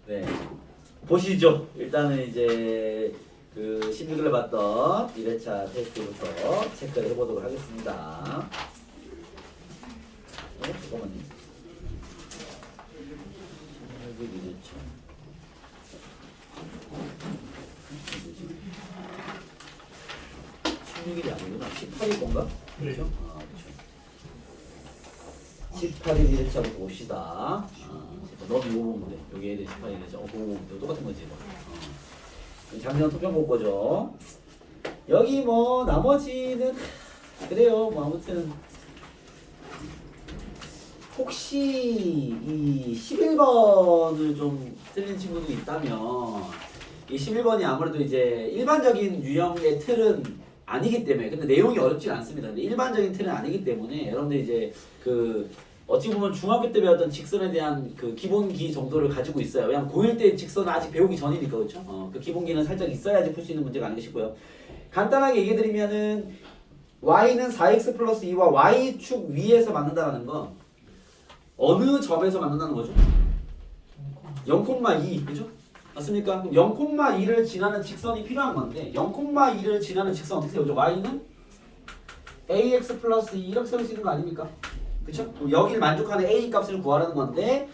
네. 보시죠. 일단은 이제 그 16일에 봤던 1회차 테스트부터 체크를 해보도록 하겠습니다. 잠깐만요. 16일이 아니구나. 18일 건가? 그렇죠? 아, 그렇죠. 18일 1회차부터 봅시다. 너도 이거 보면 돼. 여기 애들 18일 1회차. 그거 보면 돼. 똑같은 거지. 작년 토평 볼 거죠. 여기 뭐 나머지는 그래요. 뭐 아무튼 혹시 이 11번을 좀 틀린 친구도 있다면 이 11번이 아무래도 이제 일반적인 유형의 틀은 아니기 때문에 근데 내용이 어렵진 않습니다. 근데 일반적인 틀은 아니기 때문에 여러분들 이제 그 어찌 보면 중학교 때 배웠던 직선에 대한 그 기본기 정도를 가지고 있어요. 왜냐면 고1 때 직선은 아직 배우기 전이니까 그렇죠? 그 기본기는 살짝 있어야지 풀 수 있는 문제가 아닌가 싶고요. 간단하게 얘기해드리면은 y는 4x 플러스 2와 y축 위에서 만든다는 건 어느 점에서 만든다는 거죠? 0,2 그죠? 맞습니까? 그럼 0,2를 지나는 직선이 필요한 건데 0,2를 지나는 직선 어떻게 세우죠? y는 ax 플러스 2 이렇게 세울 수 있는 거 아닙니까? 그쵸? 여기를 만족하는 a 값을 구하라는 건데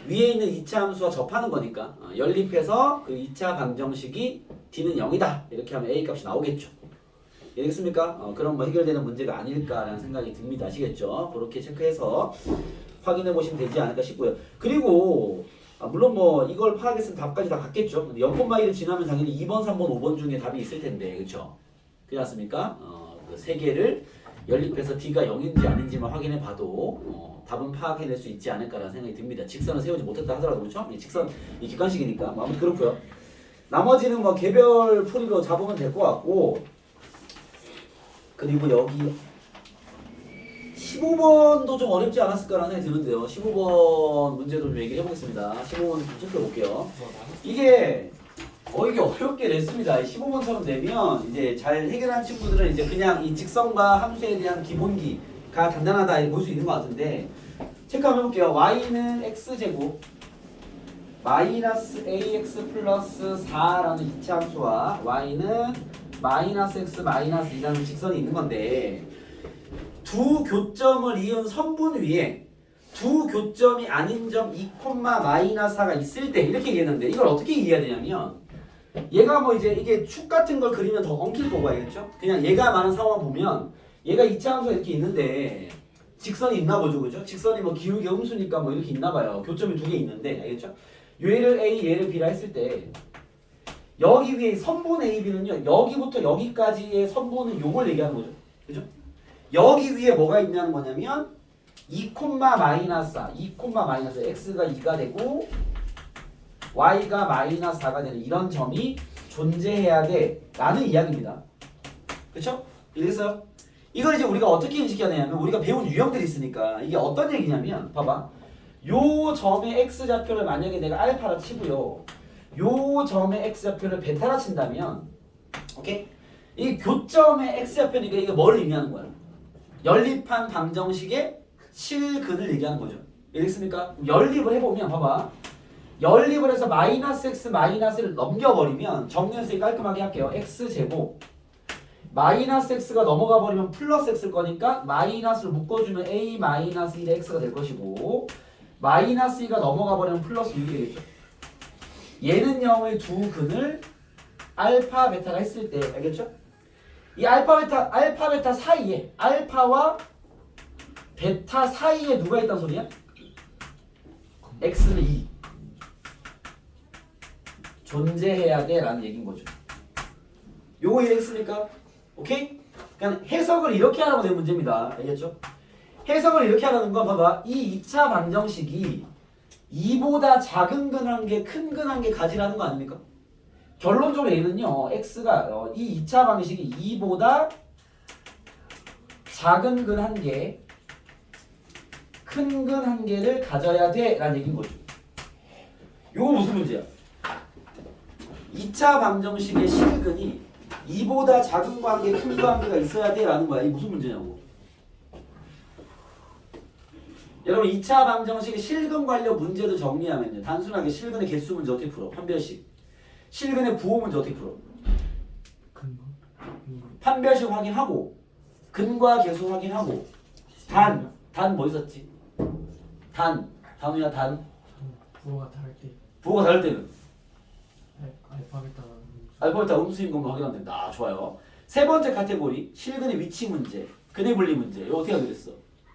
위에 있는 2차 함수와 접하는 거니까 연립해서 그 2차 방정식이 d는 0이다 이렇게 하면 a 값이 나오겠죠. 알겠습니까? 그럼 뭐 해결되는 문제가 아닐까라는 생각이 듭니다. 아시겠죠? 그렇게 체크해서 확인해 보시면 되지 않을까 싶고요. 그리고 물론 뭐 이걸 파악했으면 답까지 다 같겠죠. 0,1을 지나면 당연히 2번, 3번, 5번 중에 답이 있을 텐데 그렇죠? 그렇지 않습니까? 그 세 개를 연립해서 d가 0인지 아닌지만 확인해 봐도 답은 파악해낼 수 있지 않을까라는 생각이 듭니다. 직선을 세우지 못했다 하더라도 그렇죠? 이 직선 이 객관식이니까 뭐 아무튼 그렇고요. 나머지는 뭐 개별 풀이로 잡으면 될 것 같고 그리고 여기 15번도 좀 어렵지 않았을까라는 생각이 드는데요. 15번 문제도 좀 얘기를 해보겠습니다. 15번 좀 체크해볼게요. 이게 이게 어렵게 냈습니다. 15번처럼 내면 이제 잘 해결한 친구들은 이제 그냥 이 직선과 함수에 대한 기본기가 단단하다 이렇게 볼 수 있는 것 같은데 체크 한번 해볼게요. y는 x제곱 마이너스 ax 플러스 4라는 2차 함수와 y는 마이너스 x 마이너스 2라는 직선이 있는 건데 두 교점을 이은 선분 위에 두 교점이 아닌 점 2, 마이너스 4가 있을 때 이렇게 얘기했는데 이걸 어떻게 이해해야 되냐면 얘가 뭐 이제 이게 축 같은 걸 그리면 더 엉킬 거고 알겠죠? 그냥 얘가 많은 상황 보면 얘가 2차 함수가 이렇게 있는데 직선이 있나 보죠, 그죠? 직선이 뭐 기울기 음수니까 뭐 이렇게 있나 봐요. 교점이 두 개 있는데 알겠죠? 얘를 A, 얘를 B라 했을 때 여기 위에 선분 A, B는요 여기부터 여기까지의 선분은 요걸 얘기하는 거죠, 그죠? 여기 위에 뭐가 있냐는 거냐면 2, 마이너스 4, 2, 마이너스 x가 2가 되고 y가 마이너스 4가 되는 이런 점이 존재해야 돼 라는 이야기입니다. 그쵸? 이해됐어요? 이걸 이제 우리가 어떻게 인식해야 되냐면 우리가 배운 유형들이 있으니까 이게 어떤 얘기냐면 봐봐 요 점의 x좌표를 만약에 내가 알파라 치고요 요 점의 x좌표를 베타라 친다면 오케이? 이 교점의 x좌표니까 이게 뭐를 의미하는 거야? 연립한 방정식의 실근을 얘기하는 거죠. 이해됐습니까? 연립을 해보면 봐봐. 연립을 해서 마이너스 x 마이너스를 넘겨버리면 정리해서 깔끔하게 할게요. x제곱 마이너스 x가 넘어가 버리면 플러스 x일 거니까 마이너스를 묶어주면 a 마이너스 1의 x가 될 것이고 마이너스 2가 넘어가 버리면 플러스 6이 되겠죠. 얘는 0의 두 근을 알파 베타가 했을 때 알겠죠? 이 알파 베타 사이에 알파와 베타 사이에 누가 있단 소리야? x는 2 존재해야 돼 라는 얘기인 거죠. 요거 이해했습니까? 오케이? 그냥 해석을 이렇게 하라고 된 문제입니다. 알겠죠? 해석을 이렇게 하라는 건 봐봐. 이 2차 방정식이 2보다 작은 근 한 개, 큰 근 한 개 가지라는 거 아닙니까? 결론적으로 얘는요. x가 이 2차 방식이 2보다 작은 근 한 개, 큰 근 한 개를 가져야 돼 라는 얘기인 거죠. 요거 무슨 문제야? 2차 방정식의 실근이 2보다 작은 관계, 큰 관계가 있어야 돼 라는 거야. 이게 무슨 문제냐고. 여러분 2차 방정식의 실근 관련 문제도 정리하면요. 단순하게 실근의 개수 문제 어떻게 풀어? 판별식. 실근의 부호 문제 어떻게 풀어? 근거? 판별식 확인하고 근과 개수 확인하고 단 뭐 있었지? 단우야 단. 부호가 다를 때 부호가 다를 때는 알파벳 따라 알파벳 음수인 것만 확인하면 된다. 좋아요. 세 번째 카테고리 실근의 위치 문제, 근의 분리 문제. 이거 어떻게 하기로 했어?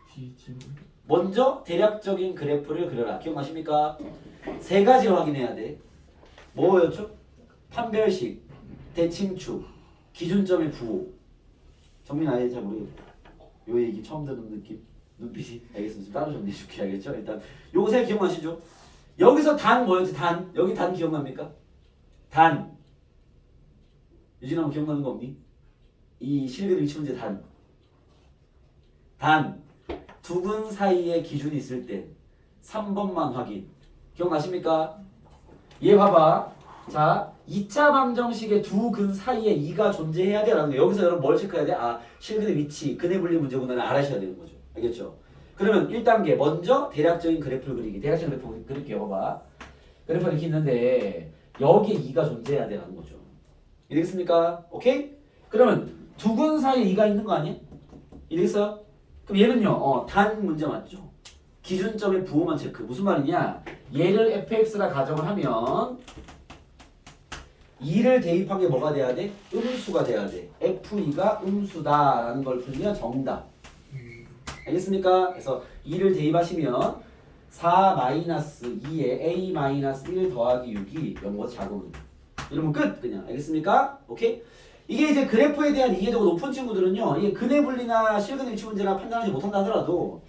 비지문 먼저 대략적인 그래프를 그려라. 기억나십니까? 세 가지를 확인해야 돼. 뭐였죠? 판별식, 대칭축, 기준점의 부호. 정민 아예 잘 모르겠다. 요 얘기 처음 듣는 느낌? 눈빛이 알겠습니다. 따로 정리해 줄게. 알겠죠? 일단 요거 세 기억나시죠? 여기서 단 뭐였지? 단. 여기 단 기억납니까? 단. 유진아 뭐 기억나는 거 없니? 이 실근 위치 문제 단. 두 근 사이에 기준이 있을 때 3번만 확인. 기억나십니까? 얘 봐봐. 자, 2차 방정식의 두 근 사이에 2가 존재해야 돼라는 거. 여기서 여러분 뭘 체크해야 돼? 아, 실근의 위치, 근의 분리 문제구나를 알아셔야 되는 거죠. 알겠죠? 그러면 1단계 먼저 대략적인 그래프를 그리기. 대략적인 그래프 그릴게요. 봐봐. 그래프가 이렇게 있는데 여기에 2가 존재해야 되라는 거죠. 이해되겠습니까? 오케이? 그러면 두 근 사이에 2가 있는 거 아니야? 이해됐어요? 그럼 얘는요, 단 문제 맞죠? 기준점의 부호만 체크. 무슨 말이냐? 얘를 fx라 가정을 하면 2를 대입한 게 뭐가 돼야 돼? 음수가 돼야 돼. f2가 음수다라는 걸 풀면 정답. 알겠습니까? 그래서 2를 대입하시면 4-2에 a-1 더하기 6이 0보다 작으면 이러면 끝! 그냥. 알겠습니까? 오케이? 이게 이제 그래프에 대한 이해도가 높은 친구들은요, 이게 근의 분리나 실근의 위치 문제나 판단하지 못한다 하더라도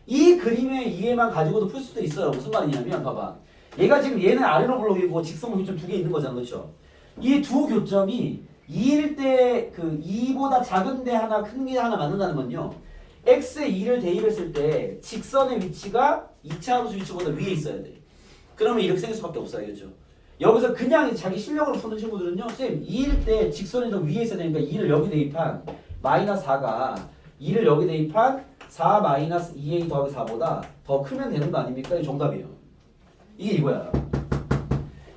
이 그림의 이해만 가지고도 풀 수도 있어요. 무슨 말이냐면, 봐봐. 얘가 지금 얘는 아래로 블록이고 직선 교점 두 개 있는 거잖아. 그렇죠? 이 두 교점이 2일 때 그 2보다 작은 데 하나, 큰 게 하나 만든다는 건요. x에 2를 대입했을 때 직선의 위치가 2차 함수 위치보다 위에 있어야 돼. 그러면 이렇게 생길 수밖에 없어요. 알겠죠? 여기서 그냥 자기 실력으로 푸는 친구들은요, 쌤 2일 때 직선이 더 위에 있어야 되니까 2를 여기 대입한 마이너스 4가 2를 여기 대입한 4 마이너스 2a 더하기 4보다 더 크면 되는 거 아닙니까? 이게 정답이에요. 이게 이거야.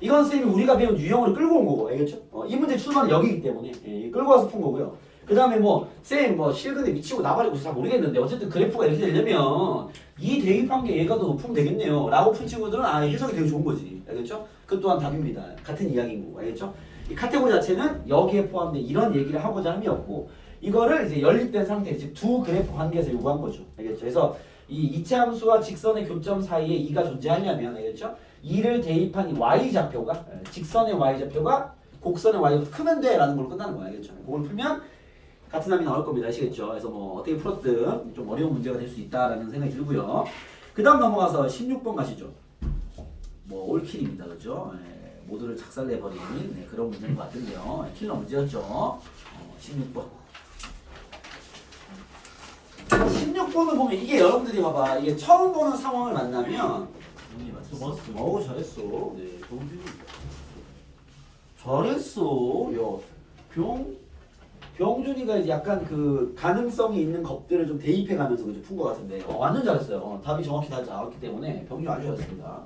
이건 쌤이 우리가 배운 유형으로 끌고 온 거고, 알겠죠? 이 문제 출발은 여기이기 때문에 끌고 와서 푼 거고요. 그 다음에 쌤 실근에 미치고 나발이고 잘 모르겠는데 어쨌든 그래프가 이렇게 되려면 이 대입한 게 얘가 더 높으면 되겠네요 라고 푼 친구들은 해석이 되게 좋은 거지. 알겠죠? 그 또한 답입니다. 같은 이야기인 거고. 알겠죠? 이 카테고리 자체는 여기에 포함된 이런 얘기를 하고자 함이었고, 이거를 이제 연립된 상태, 즉 두 그래프 관계에서 요구한 거죠. 알겠죠? 그래서 이 이차 함수와 직선의 교점 사이에 2가 존재하려면, 알겠죠? 2를 대입한 이 y좌표가, 직선의 y좌표가 곡선의 y보다 크면 돼 라는 걸로 끝나는 거야. 알겠죠? 그걸 풀면 같은 답이 나올 겁니다. 아시겠죠? 그래서 어떻게 풀었든 좀 어려운 문제가 될 수 있다라는 생각이 들고요. 그 다음 넘어가서 16번 가시죠. 올킬입니다. 그죠? 모두를 작살내버린 그런 문제인 것 같은데요. 킬러 문제였죠. 16번. 16번을 보면 이게 여러분들이 봐봐. 이게 처음 보는 상황을 만나면 어우 잘했어. 네, 잘했어. 야, 병준이가 이제 약간 그 가능성이 있는 것들을 좀 대입해가면서 푼 것 같은데 완전 잘했어요. 답이 정확히 다 나왔기 때문에 병준이 아주 잘했습니다.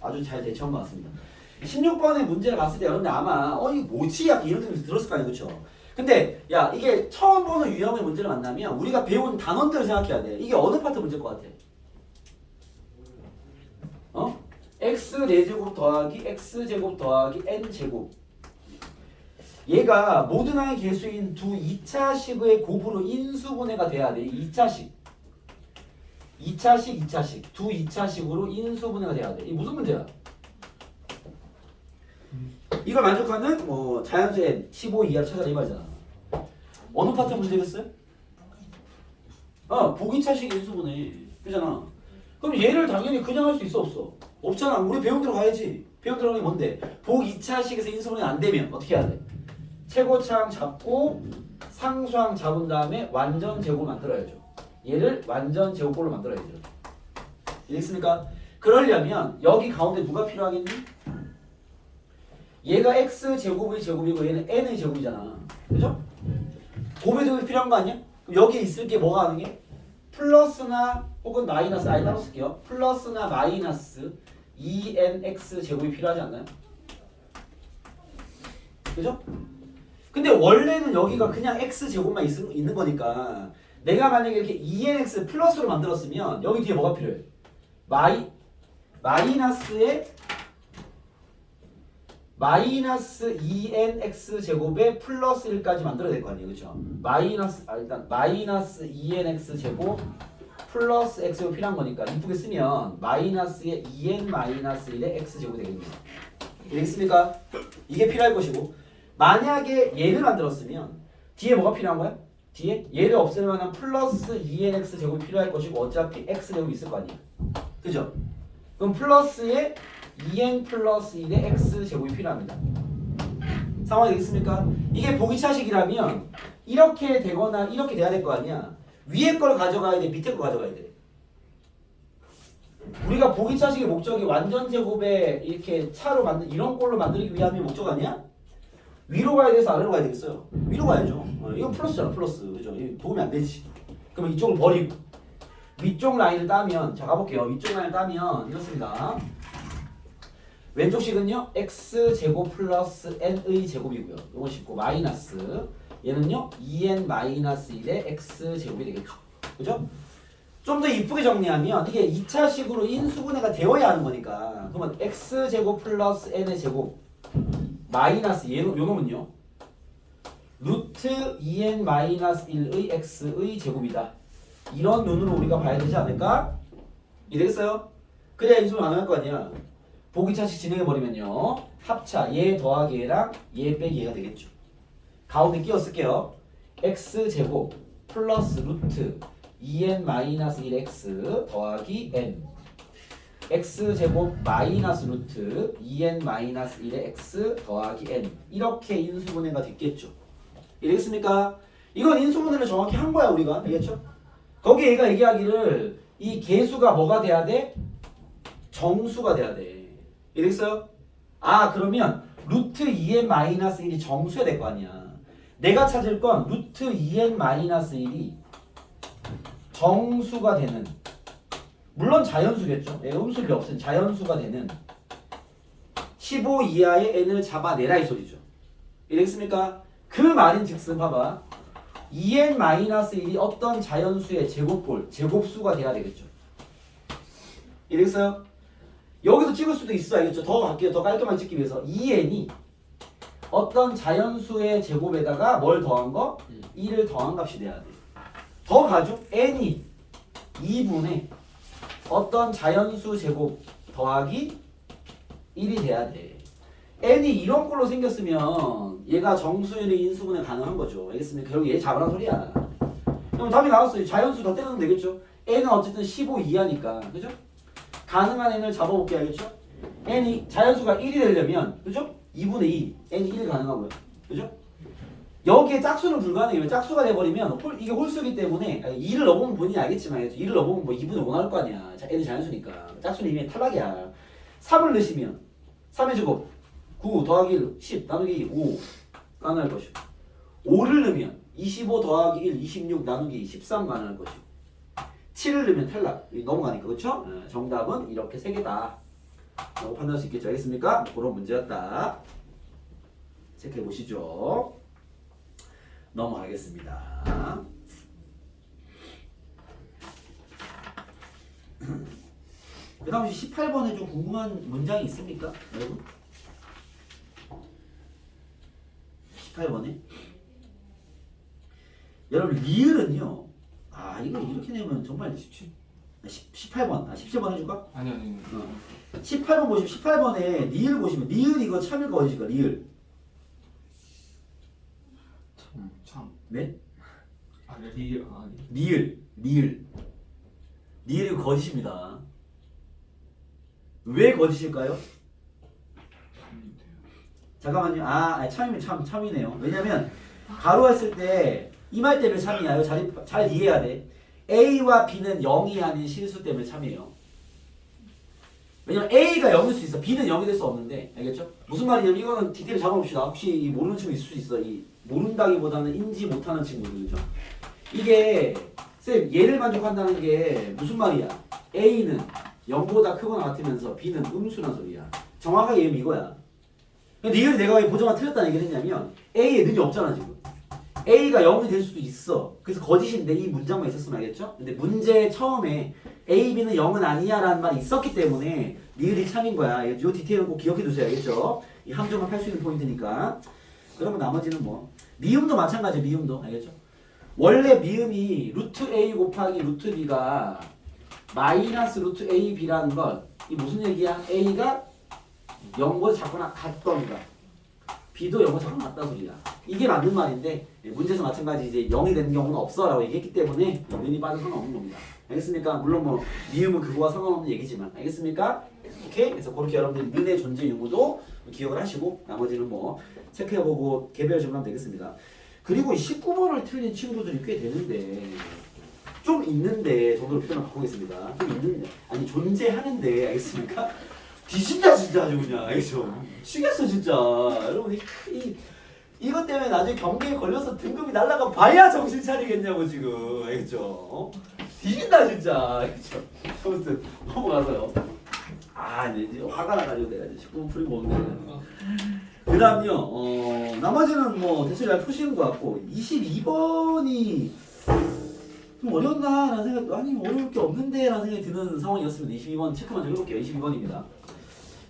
아주 잘 대처한 것 같습니다. 16번의 문제를 봤을 때 여러분들 아마 이게 뭐지? 약간 이런 생각이 들었을 거 아니에요. 그렇죠? 근데 야 이게 처음 보는 유형의 문제를 만나면 우리가 배운 단원들을 생각해야 돼. 이게 어느 파트 문제일 것 같아? x 4제곱 더하기 x제곱 더하기 n제곱. 얘가 모든 항의 개수인 두 2차식의 곱으로 인수분해가 돼야 돼. 2차식. 두 2차식으로 인수분해가 돼야 돼. 이게 무슨 문제야? 이걸 만족하는 자연수 n 15 이하를 찾아라 이 말이잖아. 어느 파트 문제겠어요? 복이차식 인수분해. 그잖아. 그럼 얘를 당연히 그냥 할 수 있어 없어? 없잖아. 우리 배운 대로 가야지. 배운 대로 가는 게 뭔데? 복 2차식에서 인수분해 안 되면 어떻게 해야 돼? 최고차항 잡고 상수항 잡은 다음에 완전 제곱을 만들어야죠. 얘를 완전 제곱꼴로 만들어야죠. 이해했습니까? 그러려면 여기 가운데 누가 필요하겠니? 얘가 x제곱의 제곱이고 얘는 n의 제곱이잖아. 그죠? 곱의 제곱이 필요한 거 아니야? 그럼 여기에 있을 게 뭐가 하는 게? 플러스나 혹은 마이너스 아예 따로 쓸게요. 플러스나 마이너스 2nx 제곱이 필요하지 않나요? 그죠? 근데 원래는 여기가 그냥 x 제곱만 있는 거니까 내가 만약에 이렇게 2nx 플러스로 만들었으면 여기 뒤에 뭐가 필요해? 마이너스 2nx 제곱에 플러스 1까지 만들어야 될 거 아니에요, 그렇죠? 일단 마이너스 2nx 제곱 플러스 x가 필요한 거니까 이쁘게 쓰면 마이너스의 2n 마이너스 1의 x 제곱이 되겠네요. 되겠습니까? 이게 필요할 것이고 만약에 얘를 만들었으면 뒤에 뭐가 필요한 거야? 뒤에 얘를 없앨 만한 플러스 2nx 제곱이 필요할 것이고 어차피 x 제곱이 있을 거 아니야. 그죠? 그럼 플러스에 2n 플러스 1의 x 제곱이 필요합니다. 상황이 되겠습니까? 이게 보기차식이라면 이렇게 되거나 이렇게 돼야 될 거 아니야. 위에 걸 가져가야 돼, 밑에 걸 가져가야 돼. 우리가 보기차식의 목적이 완전 제곱에 이렇게 차로 만든 이런 꼴로 만들기 위함이 목적 아니야? 위로 가야 돼서 아래로 가야 되겠어요? 위로 가야죠. 이건 플러스잖아, 플러스. 그죠? 이거 도움이 안 되지. 그러면 이쪽을 버리고 위쪽 라인을 따면 자 가볼게요. 위쪽 라인을 따면 이렇습니다. 왼쪽식은요 x 제곱 플러스 n의 제곱이고요. 이건 쉽고 마이너스 얘는요 2n 마이너스 1의 x 제곱이 되겠죠. 그죠? 좀 더 이쁘게 정리하면 이게 2차식으로 인수분해가 되어야 하는 거니까 그러면 x 제곱 플러스 n의 제곱 마이너스 요 놈은요 루트 2n 마이너스 1의 x의 제곱이다. 이런 눈으로 우리가 봐야 되지 않을까? 이해되겠어요? 그래야 인수분해 가능할 거 아니야. 보기차식 진행해버리면요 합차 얘 더하기 얘랑 얘 빼기 얘가 되겠죠. 가운데 끼워 쓸게요. x제곱 플러스 루트 2n 마이너스 1x 더하기 n x제곱 마이너스 루트 2n 마이너스 1의 x 더하기 n 이렇게 인수분해가 됐겠죠. 이해겠습니까? 이건 인수분해를 정확히 한 거야 우리가. 알겠죠? 거기에 얘가 얘기하기를 이 개수가 뭐가 돼야 돼? 정수가 돼야 돼. 이해됐어요? 아 그러면 루트 2n 마이너스 1이 정수야 될 거 아니야. 내가 찾을 건 루트 2n 마이너스 1이 정수가 되는 물론 자연수겠죠. 음수 필요 없으니 자연수가 되는 15 이하의 n을 잡아내라 이 소리죠. 이해됐습니까? 그 말인 즉슨 봐봐 2n 마이너스 1이 어떤 자연수의 제곱볼 제곱수가 돼야 되겠죠. 이해됐어요? 여기서 찍을 수도 있어. 알겠죠? 더 갈게요. 더 깔끔하게 찍기 위해서 2n이 어떤 자연수의 제곱에다가 뭘 더한 거? 1을 더한 값이 돼야 돼. 더 가죠? n이 2분의 어떤 자연수 제곱 더하기 1이 돼야 돼. n이 이런 꼴로 생겼으면 얘가 정수율의 인수분해 가능한 거죠. 알겠습니까? 결국 얘 잡으란 소리야. 그럼 답이 나왔어요. 자연수 더 때려도 되겠죠? n은 어쨌든 15 이하니까. 그죠? 가능한 n을 잡아볼게. 알겠죠? n이 자연수가 1이 되려면 그죠? 2분의 2 n이 1 가능하고요. 그죠? 여기에 짝수는 불가능해요. 짝수가 돼버리면 이게 홀수이기 때문에 2를 넣어보면 본인이 알겠지만 2를 넣어보면 뭐 2분의 5 나올 거 아니야. n이 자연수니까 짝수는 이미 탈락이야. 3을 넣으시면 3의 제곱 9 더하기 1 10 나누기 5 가능할 것이고 5를 넣으면 25 더하기 1 26 나누기 13 가능할 것이고 7을 넣으면 탈락 넘어가니까. 그렇죠? 정답은 이렇게 3개다 라고 판단할 수 있겠죠. 알겠습니까? 그런 문제였다. 체크해 보시죠. 넘어가겠습니다. 그 다음 18번에 좀 궁금한 문장이 있습니까? 여러분? 18번에 여러분 리을은요 이거 이렇게 내면 정말 18번 17번 해줄까? 아니 18번 보시면 18번에 리을 보시면 리을 이거 참일까 어디실까? 리을 참 네? 리을 리을이 거짓입니다. 왜 거짓일까요? 잠깐만요. 참이면 참이네요. 왜냐면 가로 했을 때 이 말 때문에 참이야. 이거 잘 이해해야 돼. A와 B는 0이 아닌 실수 때문에 참이에요. 왜냐면 A가 0일 수 있어. B는 0이 될 수 없는데. 알겠죠? 무슨 말이냐면 이거는 디테일 잡아봅시다. 혹시 모르는 친구 있을 수 있어. 이 모른다기보다는 인지 못하는 친구들. 그죠? 이게 쌤 얘를 만족한다는 게 무슨 말이야? A는 0보다 크거나 같으면서 B는 음수란 소리야. 정확하게 얘기하면 이거야. 근데 이걸 내가 왜 보정화 틀렸다는 얘기를 했냐면 A에 는이 없잖아 지금. A가 0이 될 수도 있어. 그래서 거짓인데 이 문장만 있었으면 알겠죠? 근데 문제 처음에 A, B는 0은 아니야 라는 말이 있었기 때문에 니을이 참인 거야. 이 디테일은 꼭 기억해 두세요. 알겠죠? 이 함정을 할 수 있는 포인트니까. 그러면 나머지는 뭐 미음도 마찬가지 미음도 알겠죠? 원래 미음이 루트 A 곱하기 루트 B가 마이너스 루트 AB라는 건 이 무슨 얘기야? A가 0보다 작거나 같던가 B도 0보다 작거나 같다 소리야. 이게 맞는 말인데 문제에서 마찬가지 이제 0이 되는 경우는 없어 라고 얘기했기 때문에 눈이 빠져 상관없는 겁니다. 알겠습니까? 물론 뭐 미음은 그거와 상관없는 얘기지만 알겠습니까? 오케이? 그래서 그렇게 여러분들이 는의 존재 유무도 기억을 하시고 나머지는 뭐 체크해보고 개별 질문하면 되겠습니다. 그리고 19번을 틀린 친구들이 꽤 되는데 좀 있는데 정도로 표현을 바꾸겠습니다. 좀 있는데 아니 존재하는데 알겠습니까? 뒤진다 진짜 아주 그냥 알겠죠? 치겠어 진짜 여러분 이것 때문에 나중에 경기에 걸려서 등급이 날라가 봐야 정신 차리겠냐고 지금 알겠죠? 뒤진다 진짜 알겠죠? 아무튼 넘어가서요. 아 이제 화가 나가지고 내가 이제 19분 풀이고 오는데 그 다음요 나머지는 뭐 대충 잘 푸시는 것 같고 22번이 좀 어려웠나 라는 생각도 아니 어려울 게 없는데 라는 생각이 드는 상황이었습니다. 22번 체크 먼저 해볼게요. 22번입니다.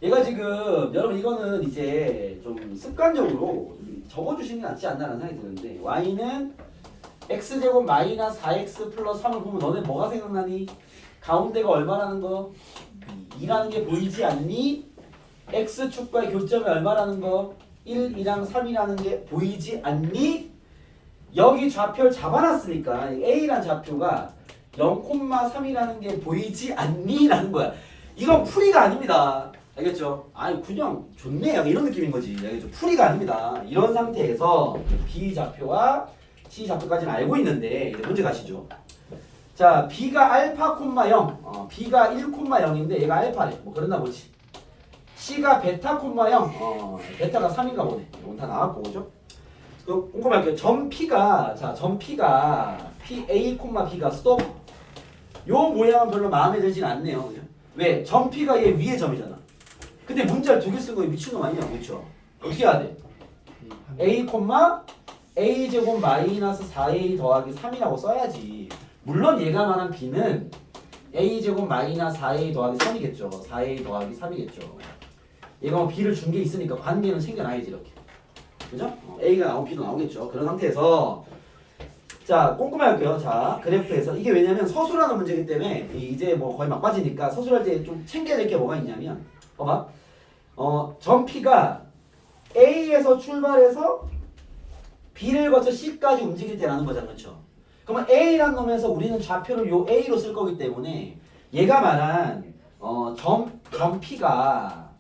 얘가 지금 여러분 이거는 이제 좀 습관적으로 좀 적어주시는 게 낫지 않나 라는 생각이 드는데 y는 x제곱 마이너스 4x 플러스 3을 보면 너네 뭐가 생각나니? 가운데가 얼마라는 거? 2라는 게 보이지 않니? x축과의 교점이 얼마라는 거? 1, 2랑 3이라는 게 보이지 않니? 여기 좌표를 잡아놨으니까 A란 좌표가 0,3이라는 게 보이지 않니? 라는 거야. 이건 풀이가 아닙니다. 알겠죠? 아니 그냥 좋네 이런 느낌인 거지. 알겠죠? 풀이가 아닙니다. 이런 상태에서 B 좌표와 C 좌표까지는 알고 있는데 이제 문제 가시죠. 자 B가 알파 콤마 0 B가 1 콤마 0인데 얘가 알파래. 뭐 그랬나 보지. C가 베타 콤마 0 베타가 3인가 보네. 이건 다 나왔고 그죠? 꼼꼼할게요. 점 P가 점 P가 P A 콤마 B가 스톱. 요 모양은 별로 마음에 들진 않네요. 그죠? 왜? 점 P가 얘 위에 점이잖아. 근데 문자를 두 개 쓴 거 미친놈 아니냐? 그렇죠? 어떻게 해야 돼? A 콤마 A 제곱 마이너스 4A 더하기 3이라고 써야지. 물론 얘가 말한 B는 A 제곱 마이너스 4A 더하기 3이겠죠. 4A 더하기 3이겠죠. 얘가 뭐 B를 준 게 있으니까 관계는 챙겨놔야지 이렇게. 그죠? A가 나오고 B도 나오겠죠. 그런 상태에서 자 꼼꼼히 할게요. 자 그래프에서 이게 왜냐면 서술하는 문제이기 때문에 이제 뭐 거의 막바지니까 서술할 때 좀 챙겨야 될 게 뭐가 있냐면 봐봐. 점 P가 A에서 출발해서 B를 거쳐 C까지 움직일 때라는 거잖아. 그렇죠? 그러면 A라는 놈에서 우리는 좌표를 요 A로 쓸 거기 때문에 얘가 말한 점 P가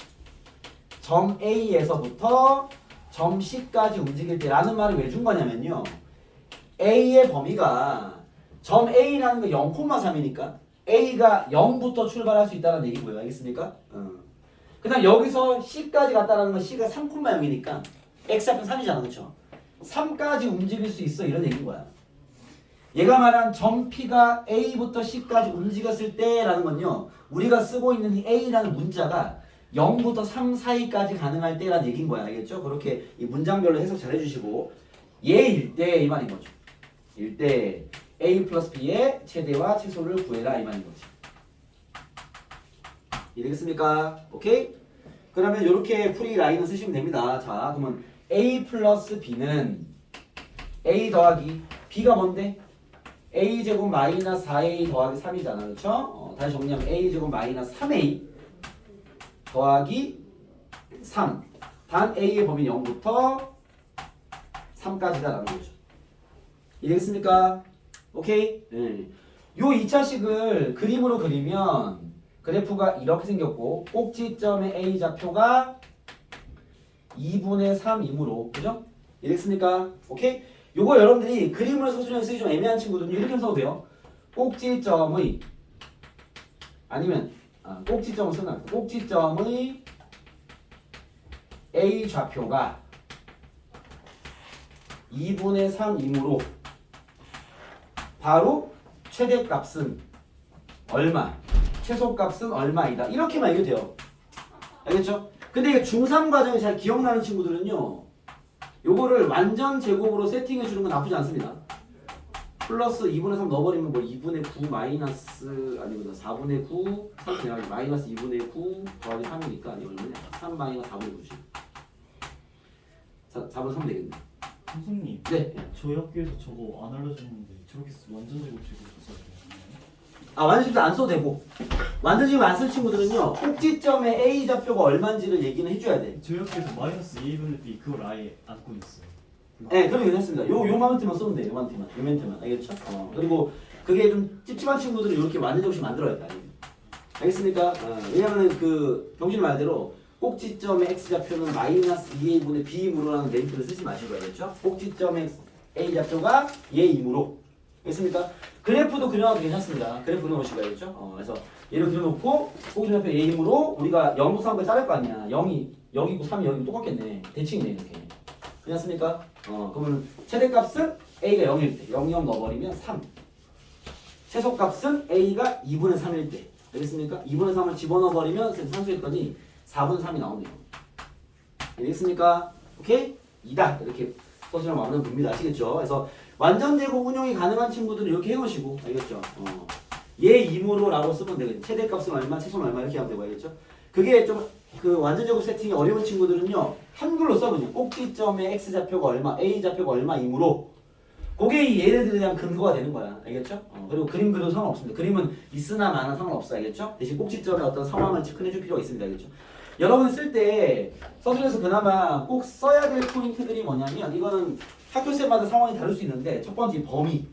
점 A에서부터 점 C까지 움직일 때라는 말을 왜 준 거냐면요. A의 범위가 점 A라는 거 0,3이니까 A가 0부터 출발할 수 있다는 얘기고요. 알겠습니까? 그 다음 여기서 C까지 갔다라는 건 C가 3,0이니까 X좌표는 3이잖아. 그쵸? 3까지 움직일 수 있어. 이런 얘기인 거야. 얘가 말한 점 P가 A부터 C까지 움직였을 때라는 건요. 우리가 쓰고 있는 이 A라는 문자가 0부터 3 사이까지 가능할 때라는 얘기인 거야. 알겠죠? 그렇게 이 문장별로 해석 잘 해주시고 얘일 때 이 말인 거죠. 일 때 A 플러스 B의 최대와 최소를 구해라 이 말인 거지. 이해되겠습니까? 오케이? 그러면 이렇게 풀이 라인을 쓰시면 됩니다. 자 그러면 A 플러스 B는 A 더하기 B가 뭔데? A 제곱 마이너스 4A 더하기 3이잖아. 그렇죠? 다시 정리하면 A 제곱 마이너스 3A 더하기 3 단 A의 범위 0부터 3까지다라는 거죠. 이해겠습니까? 오케이? 네. 요 2차식을 그림으로 그리면 그래프가 이렇게 생겼고 꼭지점의 A 좌표가 2분의 3이므로 그죠? 이해됐습니까? 오케이? 요거 여러분들이 그림으로 서술형 쓰기 좀 애매한 친구들은 이렇게 써도 돼요. 꼭지점의 아니면 꼭지점을 쓰나 꼭지점의 A 좌표가 2분의 3이므로 바로 최대값은 얼마, 최소값은 얼마이다. 이렇게만 얘기해도 돼요. 알겠죠? 근데 이게 중3 과정이 잘 기억나는 친구들은요, 요거를 완전 제곱으로 세팅해 주는 건 나쁘지 않습니다. 플러스 2분의 3 넣어버리면 뭐 2분의 9 마이너스 아니구나 4분의 9 3 그냥 마이너스 2분의 9 더하기 3이니까 이거 얼마냐? 3 마이너스 4분의 9지. 4분의 3 되겠네. 선생님, 네. 저희 학교에서 저거 안 알려줬는데 저렇게 완전 제곱식으로 써야 되나요? 아 완전 제곱 안 써도 되고 완전 제곱 안 쓸 친구들은요 꼭지점의 A 좌표가 얼마인지를 얘기는 해줘야 돼. 저희 학교에서 마이너스 2분의 b 그걸 아예 안 꺼냈어요. 네, 그럼 괜찮습니다. 요 멘트만 쓰면 돼요. 요 멘트만. 알겠죠? 그리고 그게 좀 찝찝한 친구들은 이렇게 완전 제곱식 만들어야 돼. 알겠습니까? 왜냐면은 그 병신 말대로 꼭지점의 x 좌표는 마이너스 2a분의 b이므로라는 멘트를 쓰지 마시고 알겠죠? 꼭지점의 a 좌표가 얘이므로. 알겠습니까? 그래프도 그려놔도 괜찮습니다. 그래프 그려놓으시고 알겠죠? 그래서 얘를 그려놓고 꼭지점 좌표 얘이므로 우리가 0부터 3까지 자를 거 아니야. 0이 0이고 3이 0이고 똑같겠네. 대칭이네 이렇게. 괜찮습니까? 그러면 최대값은 a가 0일 때 0, 0 넣어버리면 3. 최소값은 a가 2분의 3일 때. 알겠습니까? 2분의 3을 집어넣어버리면 산수했더니 4분의 3이 나오네요. 알겠습니까? 오케이? 2다. 이렇게 써주면 마무리는 됩니다. 아시겠죠? 그래서 완전 제곱 운용이 가능한 친구들은 이렇게 해놓으시고 알겠죠? 얘 이므로라고 쓰면 되겠죠. 최대값은 얼마, 최소는 얼마 이렇게 하면 되고 알겠죠? 그게 좀 그 완전 제곱 세팅이 어려운 친구들은요 한글로 써 그냥 꼭지점의 x 좌표가 얼마, a 좌표가 얼마이므로 그게 이 얘네들에 대한 근거가 되는 거야. 알겠죠? 그리고 그림 그려도 상관없습니다. 그림은 있으나 마나 상관없어. 알겠죠? 대신 꼭지점의 어떤 상황을 체크해줄 필요가 있습니다. 알겠죠? 여러분 쓸 때 서술에서 그나마 꼭 써야 될 포인트들이 뭐냐면 이거는 학교생마다 상황이 다를 수 있는데 첫 번째 범위.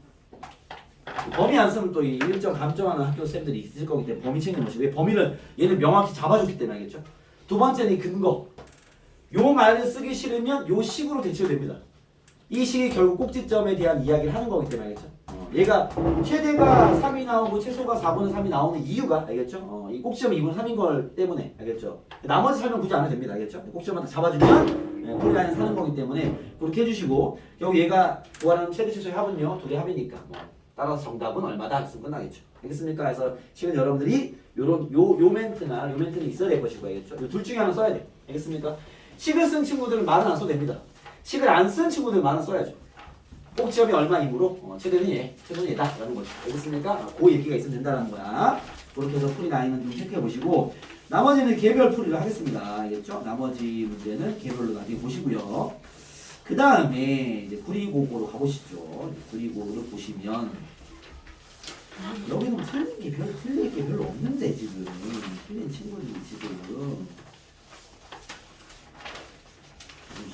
범위 안 쓰면 또 이 일정 감점하는 학교생들이 있을 거기 때문에 범위 챙겨 놓으시고 왜 범위를 얘는 명확히 잡아줬기 때문에 알겠죠? 두 번째는 이 근거. 요 말을 쓰기 싫으면 요 식으로 대체됩니다. 이 식이 결국 꼭지점에 대한 이야기를 하는 거기 때문에 알겠죠? 얘가 최대가 3이 나오고 최소가 4분의 3이 나오는 이유가 알겠죠? 이 꼭지점이 2분의 3인 걸 때문에 알겠죠? 나머지 설명 굳이 안 해도 됩니다. 알겠죠? 꼭지점만 다 잡아주면 폴라인 사는 거기 때문에 그렇게 해주시고 결국 얘가 구하는 최대 최소의 합은요 2개 합이니까 따라서 정답은 얼마다 했으면 끝나겠죠. 알겠습니까? 그래서 지금 여러분들이 요런 요 멘트는 있어야 될 것이고 알겠죠? 요 둘 중에 하나 써야 돼. 알겠습니까? 식을 쓴 친구들은 말은 안 써도 됩니다. 식을 안 쓴 친구들은 말은 써야죠. 꼭지점이 얼마이므로 최대는 얘, 최소는 얘다 라는 거죠. 알겠습니까? 그 얘기가 있으면 된다는 거야. 그렇게 해서 풀이 나이는 좀 체크해 보시고 나머지는 개별 풀이를 하겠습니다. 알겠죠? 나머지 문제는 개별로 나중에 보시고요. 그 다음에 이제 구리고고로 가보시죠. 구리고고를 보시면 여기는 틀릴 게 별로 없는데 지금 틀린 친구들이 지금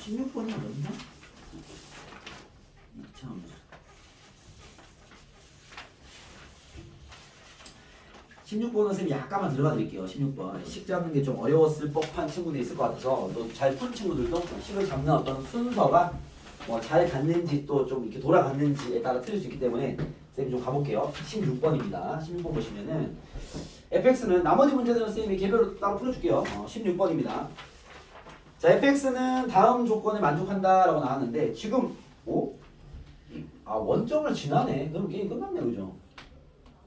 16번이 어렵나? 참. (16번은) 선생님이 약간만 들어가 드릴게요. 16번 식 잡는 게 좀 어려웠을 법한 친구들이 있을 것 같아서 또 잘 푼 친구들도 식을 잡는 어떤 순서가 뭐 잘 갔는지 또 좀 이렇게 돌아갔는지에 따라 틀릴 수 있기 때문에 선생님 좀 가볼게요. 16번입니다. 16번 보시면은 fx는 나머지 문제들은 선생님이 개별로 따로 풀어줄게요. 16번입니다. 자, fx는 다음 조건에 만족한다라고 나왔는데 지금 원점을 지나네. 그럼 게임 끝났네, 그죠?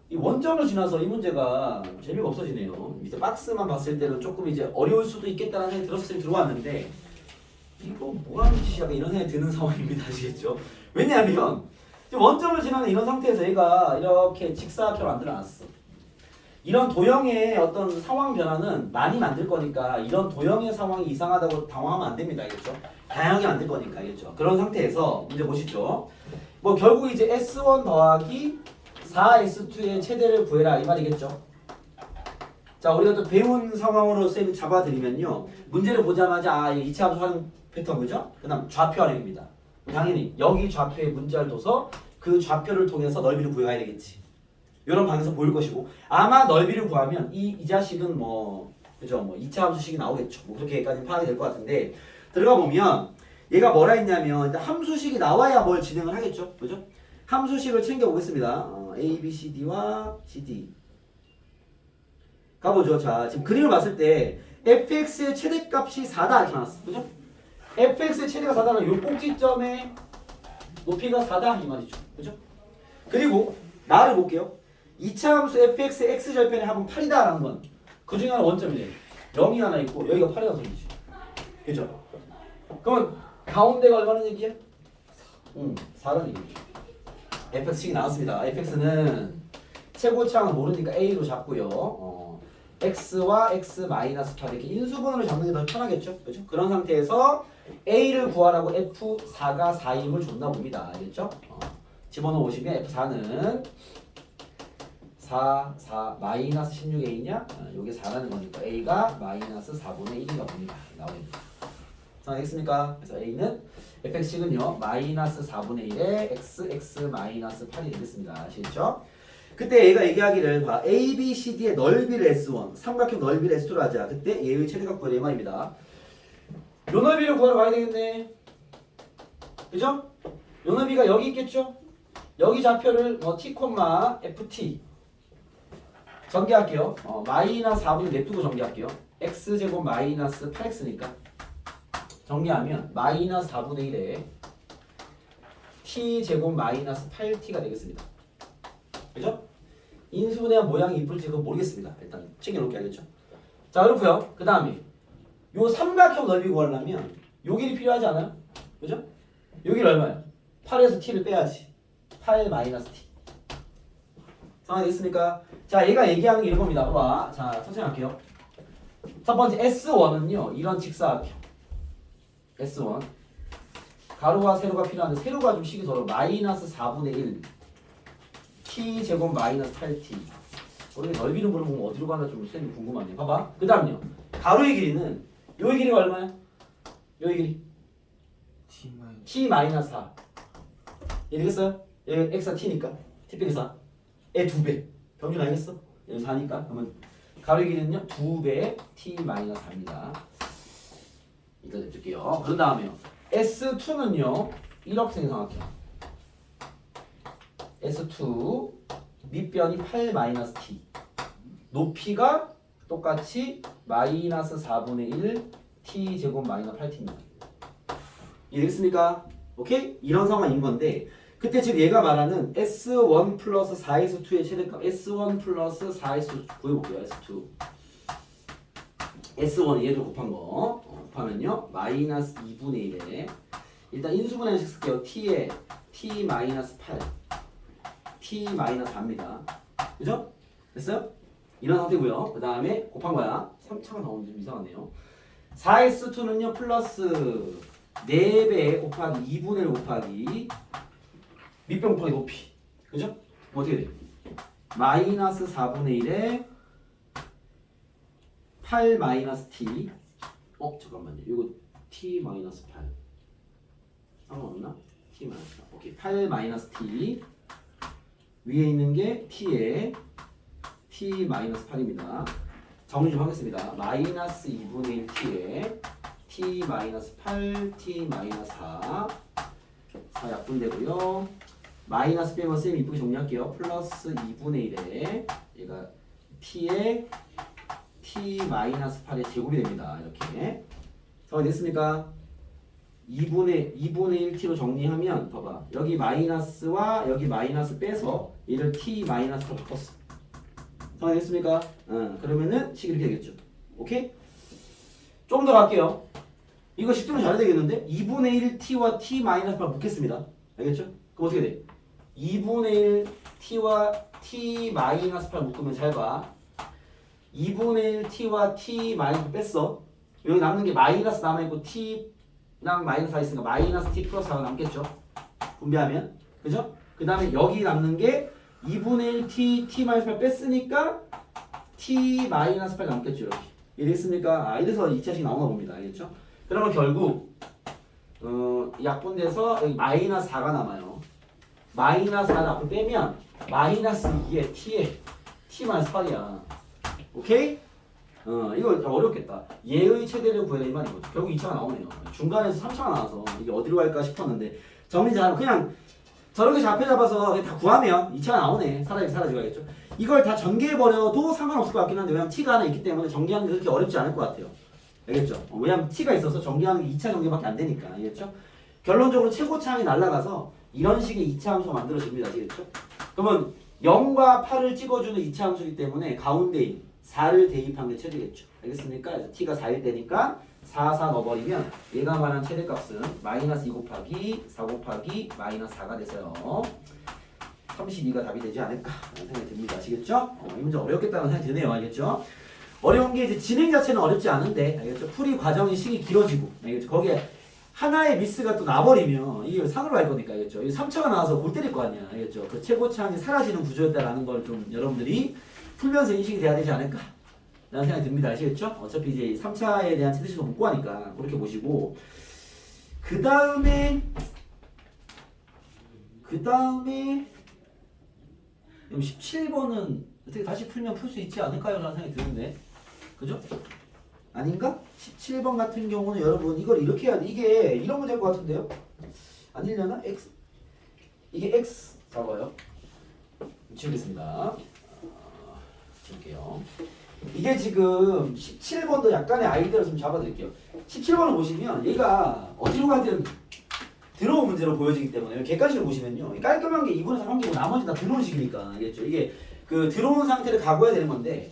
이 원점을 지나서 이 문제가 재미가 없어지네요. 밑에 박스만 봤을 때는 조금 이제 어려울 수도 있겠다는 생각이 들었을 때 들어왔는데 이거 뭐하는 짓이야 이런 생각이 드는 상황입니다. 아시겠죠? 왜냐하면 원점을 지나는 이런 상태에서 얘가 이렇게 직사각형을 만들어놨어. 이런 도형의 어떤 상황 변화는 많이 만들 거니까 이런 도형의 상황이 이상하다고 당황하면 안 됩니다. 알겠죠? 다양하게 만들 거니까 알겠죠? 그런 상태에서 문제 보시죠. 뭐 결국 이제 S1 더하기 4S2의 최대를 구해라 이 말이겠죠? 자, 우리가 또 배운 상황으로 쌤이 잡아드리면요. 문제를 보자마자 이체 함수하는 패턴 그죠? 그 다음 좌표 활용입니다. 당연히 여기 좌표에 문자를 둬서 그 좌표를 통해서 넓이를 구해야 되겠지. 이런 방에서 보일 것이고 아마 넓이를 구하면 이 자식은 그죠? 2차 함수식이 나오겠죠. 그렇게까지 파악이 될 것 같은데 들어가 보면 얘가 뭐라 했냐면 일단 함수식이 나와야 뭘 진행을 하겠죠. 그죠? 함수식을 챙겨 보겠습니다. A, B, C, D와 C, D 가보죠. 자, 지금 그림을 봤을 때 fx의 최대값이 4다 이렇게 나왔어. 그죠? fx의 최대가 4다는 요 꼭지점의 높이가 4다 이 말이죠. 그죠? 그리고 나를 볼게요. 이차함수 fx의 x절편의 합은 8이다라는 건 그 중에 하나 원점이래. 0이 하나 있고 여기가 8이라는 소리지. 그죠? 그러면 가운데가 얼마나 얘기야? 4라는 얘기죠. fx식이 나왔습니다. fx는 최고차항을 모르니까 a로 잡고요. x와 x 마이너스 8 이렇게 인수분해로 잡는 게 더 편하겠죠? 그죠? 그런 상태에서 a를 구하라고 f4가 4임을 줬나 봅니다. 알겠죠? 집어넣어 보시면 f4는 4 마이너스 16a냐? 요게 4라는 거니까 a가 마이너스 4분의 1인가 봅니다. 나옵니다. 알겠습니까? 그래서 a는 fx식은요 마이너스 4분의 1에 x 마이너스 8이 되겠습니다. 아시겠죠? 그때 얘가 얘기하기를 봐. A, B, C, D의 넓이를 S1, 삼각형 넓이를 S2로 하자. 그때 얘의 최대값 구하라 이 말입니다. 요 넓이를 구하러 가야 되겠네. 그죠? 요 넓이가 여기 있겠죠? 여기 좌표를 t, ft 전개할게요. 마이너스 4분의 냅두고 전개할게요. x제곱 마이너스 8x니까 정리하면 마이너스 4분의 1에 t제곱 마이너스 8t가 되겠습니다. 그죠? 인수분해한 모양이 이쁠지 그건 모르겠습니다. 일단 챙겨놓게 하겠죠. 자 그렇고요. 그 다음에 요 삼각형 넓이 구하려면 요 길이 필요하지 않아요? 그죠? 요 길이 얼마야? 8에서 t를 빼야지. 8 마이너스 t. 상황됐습니까? 자 얘가 얘기하는 게 이겁니다. 봐봐. 자 천천히 할게요. 첫 번째 S1은요 이런 직사각형 S1 가로와 세로가 필요한데 세로가 좀 식이 더러워. 마이너스 4분의 1 t제곱 마이너스 8t. 우리 넓이를 물어보면 어디로 가나 좀 쌤이 궁금하네. 봐봐. 그 다음요 가로의 길이는 요의 길이가 얼마야? 요의 길이 t 마이너스 4. 얘 되겠어요? 얘 x가 t니까 t 빼기 4 의 2배. 평균 알겠어? 얘는 4니까 그러면 가로의 길이는요 2배 t 마이너스 4입니다. 일단 냅둘게요. 그런 다음에요 S2는요 이렇게 생각해요. S2 밑변이 8 마이너스 t 높이가 똑같이 마이너스 4분의 1 t 제곱 마이너스 8t입니다. 이해됐습니까? 오케이? 이런 상황인 건데 그때 지금 얘가 말하는 S1 플러스 4S2의 최대값 S1 플러스 4S2 구해볼게요. S2 S1 얘를 곱한 거 곱하면요 마이너스 2분의 1에 일단 인수분해식 쓸게요. t에 t 마이너스 8 t 마이너스 4입니다. 그죠? 됐어요? 이런 상태고요. 그 다음에 곱한 거야. 3차가 나오는데 좀 이상하네요. 4S2는요 플러스 4배 곱하기 2분의 1 곱하기 밑변 곱하기 높이. 그죠? 어떻게 돼? 마이너스 4분의 1에 8 마이너스 t. 잠깐만요. 이거 t 마이너스 8. 상관없나? t 마이너스 8. 오케이. 8 마이너스 t. 위에 있는 게 t에 t 마이너스 8입니다. 정리 좀 하겠습니다. 마이너스 2분의 1 t에 t 마이너스 8 t 마이너스 4 약분되고요. 마이너스 빼면 쌤이 이쁘게 정리할게요. 플러스 2분의 1에 얘가 t에 t 마이너스 8의 제곱이 됩니다. 이렇게 됐습니까? 2분의 1t로 정리하면 봐봐. 여기 마이너스와 여기 마이너스 빼서 얘를 t 마이너스로 바꿨어. 됐습니까? 그러면은 식이 이렇게 되겠죠. 오케이? 좀 더 갈게요. 이거 식도는 잘해야 되겠는데 2분의 1t와 t 마이너스 8 묶겠습니다. 알겠죠? 그럼 어떻게 돼? 2분의 1 t와 t 마이너스 8 묶으면 잘 봐. 2분의 1 t와 t 마이너스 뺐어. 여기 남는 게 마이너스 남아있고 t랑 마이너스 4 있으니까 마이너스 t 플러스 4가 남겠죠. 분배하면. 그죠? 그 다음에 여기 남는 게 2분의 1 t 마이너스 8 뺐으니까 t 마이너스 8 남겠죠. 이렇게. 이랬습니까? 이래서 2차식 나오나 봅니다. 알겠죠? 그러면 결국 약분돼서 여기 마이너스 4가 남아요. 마이너스 4를 앞으로 빼면 마이너스 2에 t에 t 마이너스 8이야. 오케이? 이거 어렵겠다. 얘의 최대를 구해라 이 말이고 결국 2차가 나오네요. 중간에서 3차가 나와서 이게 어디로 갈까 싶었는데 정리 잘하면 그냥 저렇게 좌표 잡아서 그냥 다 구하면 2차가 나오네. 사라지고 하겠죠. 이걸 다 전개해버려도 상관없을 것 같긴 한데 왜냐면 t가 하나 있기 때문에 전개하는 게 그렇게 어렵지 않을 것 같아요. 알겠죠? 왜냐면 t가 있어서 전개하는 게 2차 전개밖에 안 되니까. 알겠죠? 결론적으로 최고차항이 날아가서 이런 식의 2차 함수가 만들어집니다. 아시겠죠? 그러면 0과 8을 찍어주는 이차 함수이기 때문에 가운데인 4를 대입한 게 최대겠죠. 알겠습니까? 그래서 t가 4일 때니까 4, 4 넣어버리면 얘가 말한 최대값은 마이너스 2 곱하기 4 곱하기 마이너스 4가 돼서요. 32가 답이 되지 않을까 라는 생각이 듭니다. 아시겠죠? 이 문제 어렵겠다는 생각이 드네요. 알겠죠? 어려운 게 이제 진행 자체는 어렵지 않은데 알겠죠? 풀이 과정의 시기 길어지고 알겠죠? 거기에 하나의 미스가 또 나버리면 이게 상으로 갈 거니까 알겠죠? 이 3차가 나와서 골 때릴 거 아니야. 알겠죠? 그 최고차항이 사라지는 구조였다라는 걸 좀 여러분들이 풀면서 인식이 돼야 되지 않을까 라는 생각이 듭니다. 아시겠죠? 어차피 이제 3차에 대한 최대치도 못 구하니까 그렇게 보시고 그 다음에 17번은 어떻게 다시 풀면 풀 수 있지 않을까요? 라는 생각이 드는데 그죠? 아닌가? 17번 같은 경우는 여러분 이걸 이렇게 해야 돼. 이게 이런 문제일 것 같은데요? 아니려나? X 이게 X 잡아요. 지우겠습니다. 지울게요. 이게 지금 17번도 약간의 아이디어를 좀 잡아드릴게요. 17번을 보시면 얘가 어디로 가든 들어온 문제로 보여지기 때문에 객관식을 보시면요 깔끔한 게 2분의 3 한개고 나머지 다 들어온 식이니까 알겠죠? 이게 그 들어온 상태를 각오해야 되는 건데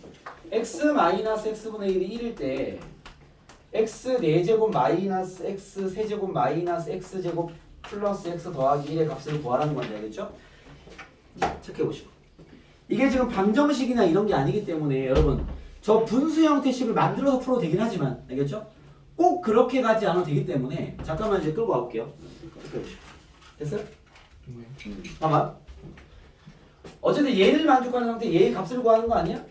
x-x분의 1이 1일 때 x 4제곱 마이너스 x 세제곱 마이너스 x제곱 플러스 x 더하기 1의 값을 구하라는 건데 알겠죠? 체크해 보시고 이게 지금 방정식이나 이런 게 아니기 때문에 여러분 저 분수 형태식을 만들어서 풀어도 되긴 하지만 알겠죠? 꼭 그렇게 가지 않아도 되기 때문에 잠깐만 이제 끌고 와볼게요. 됐어요? 봐봐. 어쨌든 얘를 만족하는 상태 얘의 값을 구하는 거 아니야?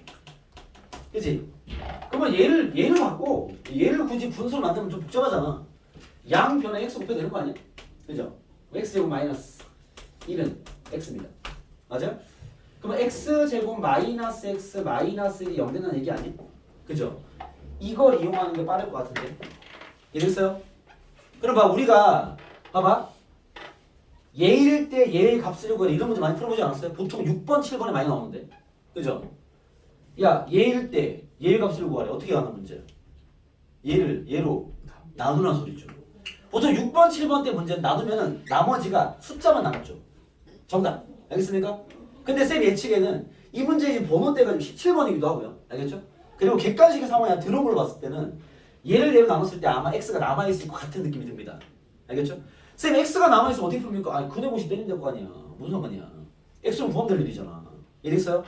그치? 그러면 얘를 받고 얘를 굳이 분수로 만들면 좀 복잡하잖아. 양변에 x 곱해야 되는 거 아니야? 그죠? x제곱 마이너스 1은 x입니다. 맞아요? 그러면 x제곱 마이너스 x 마이너스 1이 0 된다는 얘기 아니야? 그죠? 이걸 이용하는 게 빠를 것 같은데 이해됐어요? 그럼 우리가 봐봐 얘일 때 얘의 값을 구하라 이런 문제 많이 풀어보지 않았어요? 보통 6번, 7번에 많이 나오는데 그죠? 야 얘일 때 얘의 값을 구하래 어떻게 하는 문제야? 얘로 나누라는 소리죠. 보통 6번, 7번 때 문제는 나누면은 나머지가 숫자만 남았죠. 정답 알겠습니까? 근데 쌤 예측에는 이 문제 지금 번호대가 지금 17번이기도 하고요. 알겠죠? 그리고 객관식의 상황이나 드럼으로 봤을 때는 얘를 얘로 나눴을 때 아마 x가 남아있을 것 같은 느낌이 듭니다. 알겠죠? 쌤 x가 남아있으면 어떻게 풉니까? 아니 근해 곱이 때리면 될 거 아니야. 무슨 상관이야. x는 구하면 될 일이잖아. 이해됐어요?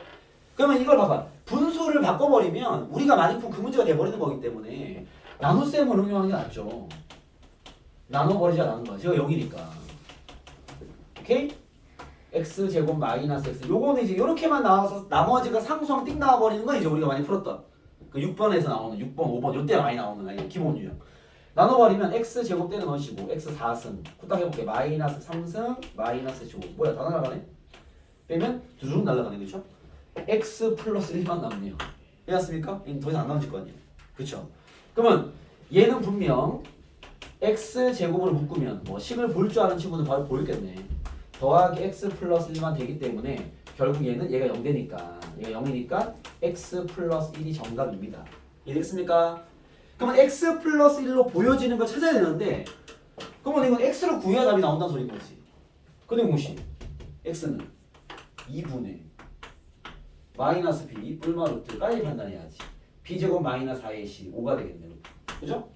그러면 이걸 봐봐. 분수를 바꿔버리면 우리가 많이 푼 그 문제가 돼버리는 거기 때문에 나눗셈을 응용하는 게 낫죠. 나눠버리지 않는 거야. 제가 0이니까. 오케이? x제곱 마이너스 x 요거는 이제 요렇게만 나와서 나머지가 상수항 띵 나와버리는 건 이제 우리가 많이 풀었던 그 6번에서 나오는 6번, 5번 요때 많이 나오는 아니 기본 유형 나눠버리면 x제곱 때려 넣으시고 x 4승 후딱 해볼게 마이너스 3승 마이너스 15 뭐야 다 날아가네? 빼면 두둑 날아가네 그쵸? x 플러스 1만 남네요. 해놨습니까? 더 이상 안 나눠질 거 아니에요. 그쵸? 그러면 얘는 분명 x제곱으로 묶으면 뭐 식을 볼 줄 아는 친구는 바로 보였겠네. 더하기 x 플러스 1만 되기 때문에 결국 얘가 0 되니까 얘가 0이니까 x 플러스 1이 정답입니다. 이해됐습니까? 그러면 x 플러스 1로 보여지는 걸 찾아야 되는데 그러면 이건 x로 구해야 답이 나온다는 소리인 거지. 근데 무시 x는 2분의 마이너스 b 뿔마루트 빨리 판단해야지. b제곱 마이너스 4의 c 5가 되겠네요. 그죠?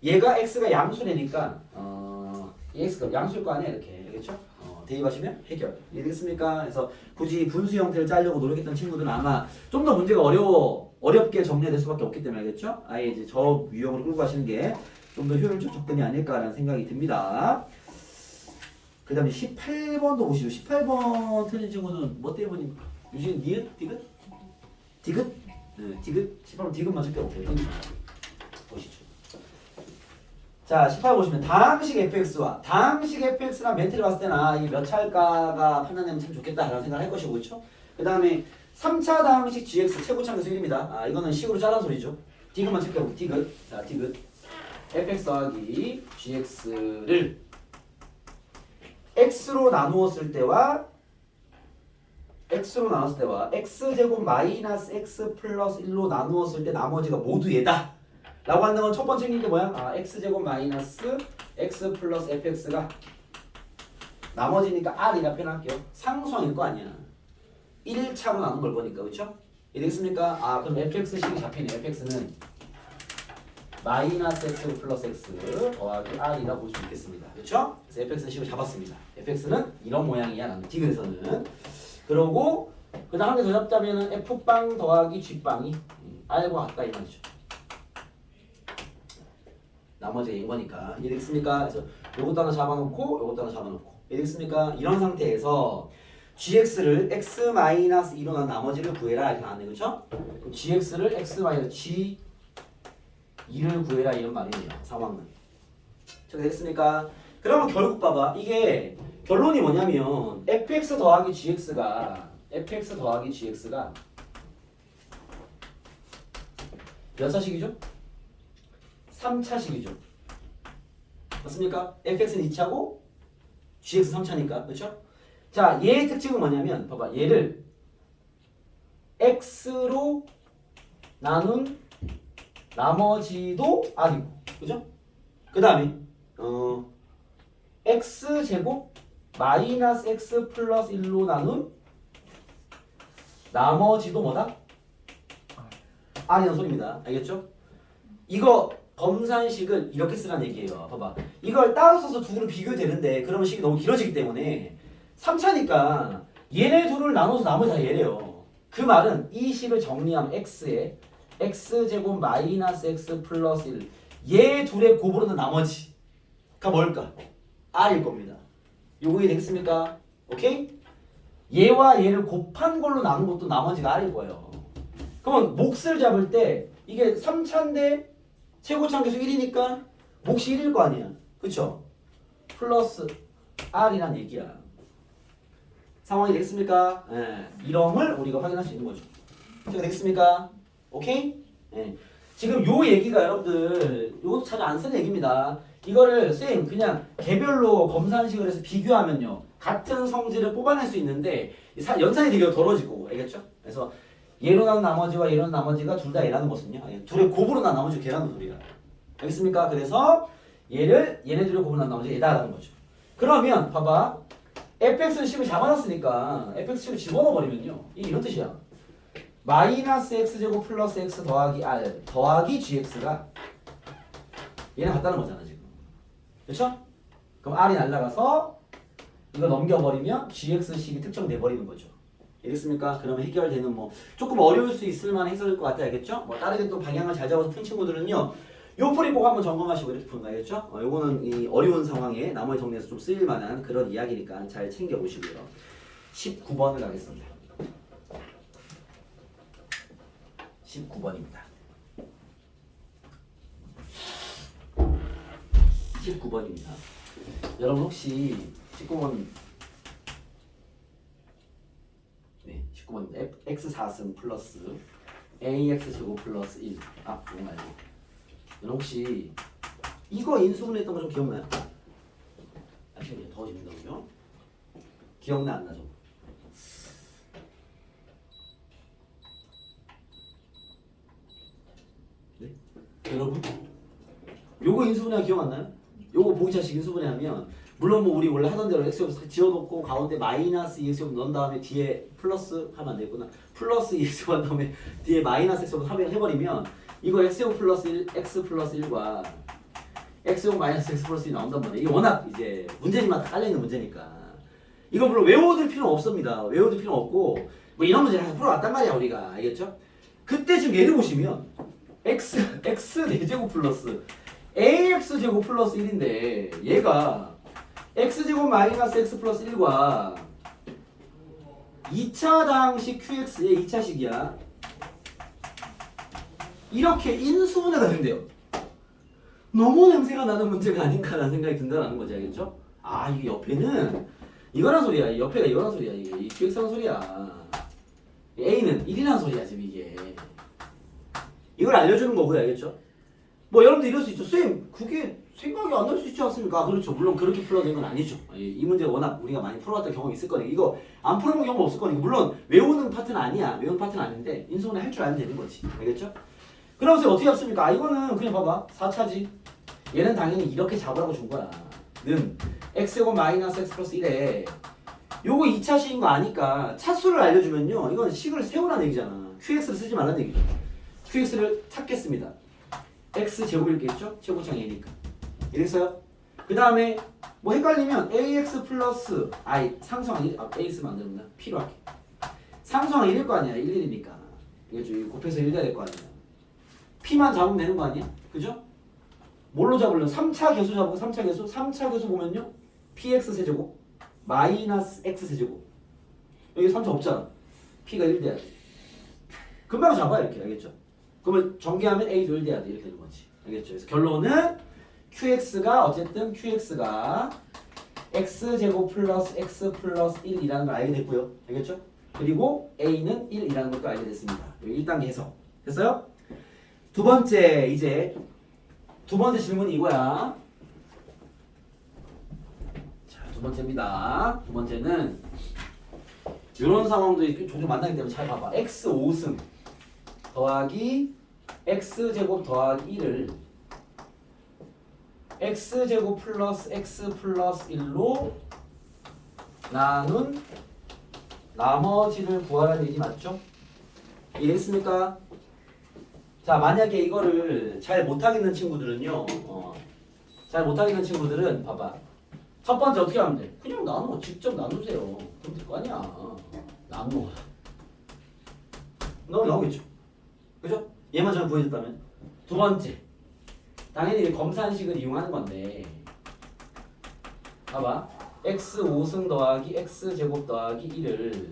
얘가 x가 양수래니까 이 x가 양수일 거 아니야 이렇게 알겠죠? 대입하시면 해결. 이해되겠습니까? 그래서 굳이 분수 형태를 짜려고 노력했던 친구들은 아마 좀 더 문제가 어렵게 정리될 수밖에 없기 때문에 알겠죠? 아예 이제 저 유형으로 끌고 가시는 게 좀 더 효율적 접근이 아닐까라는 생각이 듭니다. 그 다음에 18번도 보시죠. 18번 틀린 친구는 뭐 때문입니까? 유진 니은? 디귿? 디귿? 네, 디귿? 18번 디귿만 적혀볼게요. 보시죠. 자, 18 보시면 다항식 fx와 다항식 fx랑 멘트를 봤을 때는 이게 몇 차일까가 판단되면 참 좋겠다라는 생각을 할 것이고 그렇죠? 그 다음에 3차 다항식 gx 최고차항에서 1입니다. 이거는 식으로 짜란 소리죠. 디귿만 체크해보고 디귿. 자, 디귿 fx 더하기 gx를 x로 나누었을 때와 x제곱 마이너스 x 플러스 1로 나누었을 때 나머지가 모두 얘다 라고 한다는 건 첫 번째 게 뭐야? x제곱 마이너스 x 플러스 fx가 나머지니까 r이라 표현할게요. 상수항일 거 아니야. 1차로 나눈 걸 보니까 그렇죠? 이해되겠습니까? 아 그럼 fx식이 잡히네. fx는 마이너스 x 플러스 x 더하기 r이라 볼 수 있겠습니다. 그렇죠? 그래서 fx는 식을 잡았습니다. fx는 이런 모양이야. 나는 디귿에서는. 그러고 그 다음 한 개 더 잡자면은 f빵 더하기 g빵이 r과 같다 이 말이죠. 나머지가 인 거니까. 이해되겠습니까? 그래서 요것도 하나 잡아놓고 요것도 하나 잡아놓고. 이해되겠습니까? 이런 상태에서 gx를 x-2로 난 나머지를 구해라 이렇게 나왔네. 그렇죠? 그럼 gx를 x-g 2를 구해라 이런 말이에요. 상황은. 자, 됐습니까? 그러면 결국 봐봐. 이게 결론이 뭐냐면 fx 더하기 gx가 몇 차식이죠? 3차식이죠. 맞습니까? fx는 2차고 gx 3차니까. 그렇죠? 자, 얘의 특징은 뭐냐면 봐봐. 얘를 x로 나눈 나머지도 r이고. 그죠? 그 다음에 x제곱 마이너스 x 플러스 1로 나눈 나머지도 뭐다? r이라는 소리입니다. 알겠죠? 이거 검산식을 이렇게 쓰라는 얘기예요. 봐봐. 이걸 따로 써서 두 개를 비교되는데 그러면 식이 너무 길어지기 때문에 3차니까 얘네 둘을 나눠서 나머지 다 얘래요. 그 말은 이 식을 정리하면 x에 x제곱 마이너스 x 플러스 1 얘 둘의 곱으로는 나머지가 뭘까? r일 겁니다. 요거 이해되겠습니까? 오케이? 얘와 얘를 곱한 걸로 나눈 것도 나머지가 r일 거예요. 그러면 몫을 잡을 때 이게 3차인데 최고차함 계수 1이니까 몫이 1일 거 아니야. 그쵸? 플러스 r이란 얘기야. 상황이 되겠습니까? 이름을 우리가 확인할 수 있는 거죠. 제가 되겠습니까? 오케이? 지금 요 얘기가 여러분들 요것도 잘 안 쓰는 얘기입니다. 이거를 쌤 그냥 개별로 검산식을 해서 비교하면요 같은 성질을 뽑아낼 수 있는데 연산이 되게 덜어지고 알겠죠? 그래서 얘로 난 나머지와 얘로 난 나머지가 둘 다 얘라는 것은요 둘의 곱으로 난 나머지 걔라는 소리야. 알겠습니까? 그래서 얘네들의 곱으로 난 나머지 얘다라는 거죠. 그러면 봐봐 fx는 식을 잡아놨으니까 fx식을 집어넣어버리면요 이게 이런 뜻이야. 마이너스 x제곱 플러스 x 더하기 r 더하기 gx가 얘랑 같다는 거잖아 지금. 그렇죠? 그럼 r이 날라가서 이거 넘겨버리면 gx식이 특정돼버리는 거죠. 알겠습니까? 그러면 해결되는 뭐 조금 어려울 수 있을 만한 해석일 것 같아. 알겠죠? 뭐 다르게 또 방향을 잘 잡아서 푼 친구들은요 요 풀이 꼭 한번 점검하시고 이렇게 푸는 거 알겠죠? 요거는 이 어려운 상황에 나머지 정리해서 좀 쓰일 만한 그런 이야기니까 잘 챙겨보시고요. 19번을 가겠습니다. 19번입니다. 19번입니다. 여러분 혹시 19번 19번입니다. x4승 플러스 ax제곱 플러스 1 이거 말고 여러분 혹시 이거 인수분해했던 거 좀 기억나요? 지금 더 재밌다 그죠? 기억나 안 나죠? 네? 여러분 요거 인수분해 기억 안 나요? 요거 보기차식 인수분해하면 물론 뭐 우리 원래 하던 대로 x제곱 지워놓고 가운데 마이너스 2x제곱 넣은 다음에 뒤에 플러스 하면 안 되겠구나. 플러스 2x제곱 한 다음에 뒤에 마이너스 x제곱 합해버리면 이거 x제곱 플러스 1 x 플러스 1과 x제곱 마이너스 x 플러스 1이 나온단 말이에요. 이게 워낙 이제 문제집만 다 깔려있는 문제니까 이거 물론 외워둘 필요는 없습니다. 외워둘 필요는 없고 뭐 이런 문제 다 풀어왔단 말이야 우리가. 알겠죠? 그때 지금 얘를 보시면 x 4제곱 플러스 ax제곱 플러스 1인데 얘가 x제곱 마이너스 x 플러스 1과 2차 당식 qx의 2차식이야. 이렇게 인수분해가 된대요. 너무 냄새가 나는 문제가 아닌가라는 생각이 든다는 거지. 알겠죠? 아 이게 옆에는 이거란 소리야. 옆에가 이거란 소리야. 이게 이 qx라는 소리야. a는 1이라는 소리야 지금 이게. 이걸 알려주는 거고요. 알겠죠? 뭐 여러분들 이럴 수 있죠. 쌤 그게 생각이 안 날 수 있지 않습니까? 그렇죠. 물론 그렇게 풀어낸 건 아니죠. 이 문제가 워낙 우리가 많이 풀어왔던 경험이 있을 거니까 이거 안 풀어본 경험 없을 거니까 물론 외우는 파트는 아니야. 외우는 파트는 아닌데 인수분해 할 줄 알면 되는 거지. 알겠죠? 그러면서 어떻게 잡습니까? 아 이거는 그냥 봐봐. 4차지. 얘는 당연히 이렇게 잡으라고 준 거야. 는 x제곱 마이너스 x 플러스 1에 요거 2차 식인 거 아니까 차수를 알려주면요. 이건 식을 세우라는 얘기잖아. QX를 쓰지 말라는 얘기죠. QX를 찾겠습니다. X 제곱이겠죠? 제곱창 A니까. 이랬어요? 그 다음에 뭐 헷갈리면 AX 플러스 I 상수항 1, A 쓰면 안 되는구나. P로 할게. 상수항 1일 거 아니야. 1, 1이니까. 이거 곱해서 1 돼야 될 거 아니야. P만 잡으면 되는 거 아니야? 그죠? 뭘로 잡으려면 3차 계수 잡고 3차 계수 3차 계수 보면요. PX 세제곱 마이너스 X 세제곱 여기 3차 없잖아. P가 1 돼야 돼. 금방 잡아 이렇게. 알겠죠? 그러면 전개하면 A도 1 돼야 돼. 이렇게 되는 거지. 알겠죠? 그래서 결론은 QX가 어쨌든 QX가 X제곱 플러스 X 플러스 1이라는 걸 알게 됐고요. 알겠죠? 그리고 A는 1이라는 것도 알게 됐습니다. 여기 1단계 해석. 됐어요? 두 번째 이제 두 번째 질문이 이거야. 자, 두 번째입니다. 두 번째는 이런 상황도 종종 만나기 때문에 잘 봐봐. X 5승 더하기 X제곱 더하기 1을 X제곱 플러스 X 플러스 1로 나눈 나머지를 구하라는 얘기 맞죠? 이해했습니까? 자, 만약에 이거를 잘 못하겠는 친구들은요. 잘 못하겠는 친구들은 봐봐. 첫 번째 어떻게 하면 돼? 그냥 나눠. 직접 나누세요. 그럼 될 거 아니야. 나누어. 나오겠죠. 그죠? 얘만 잘 구해줬다면. 두 번째. 당연히 검산식을 이용하는 건데. 봐봐. x 5승 더하기 x제곱 더하기 1을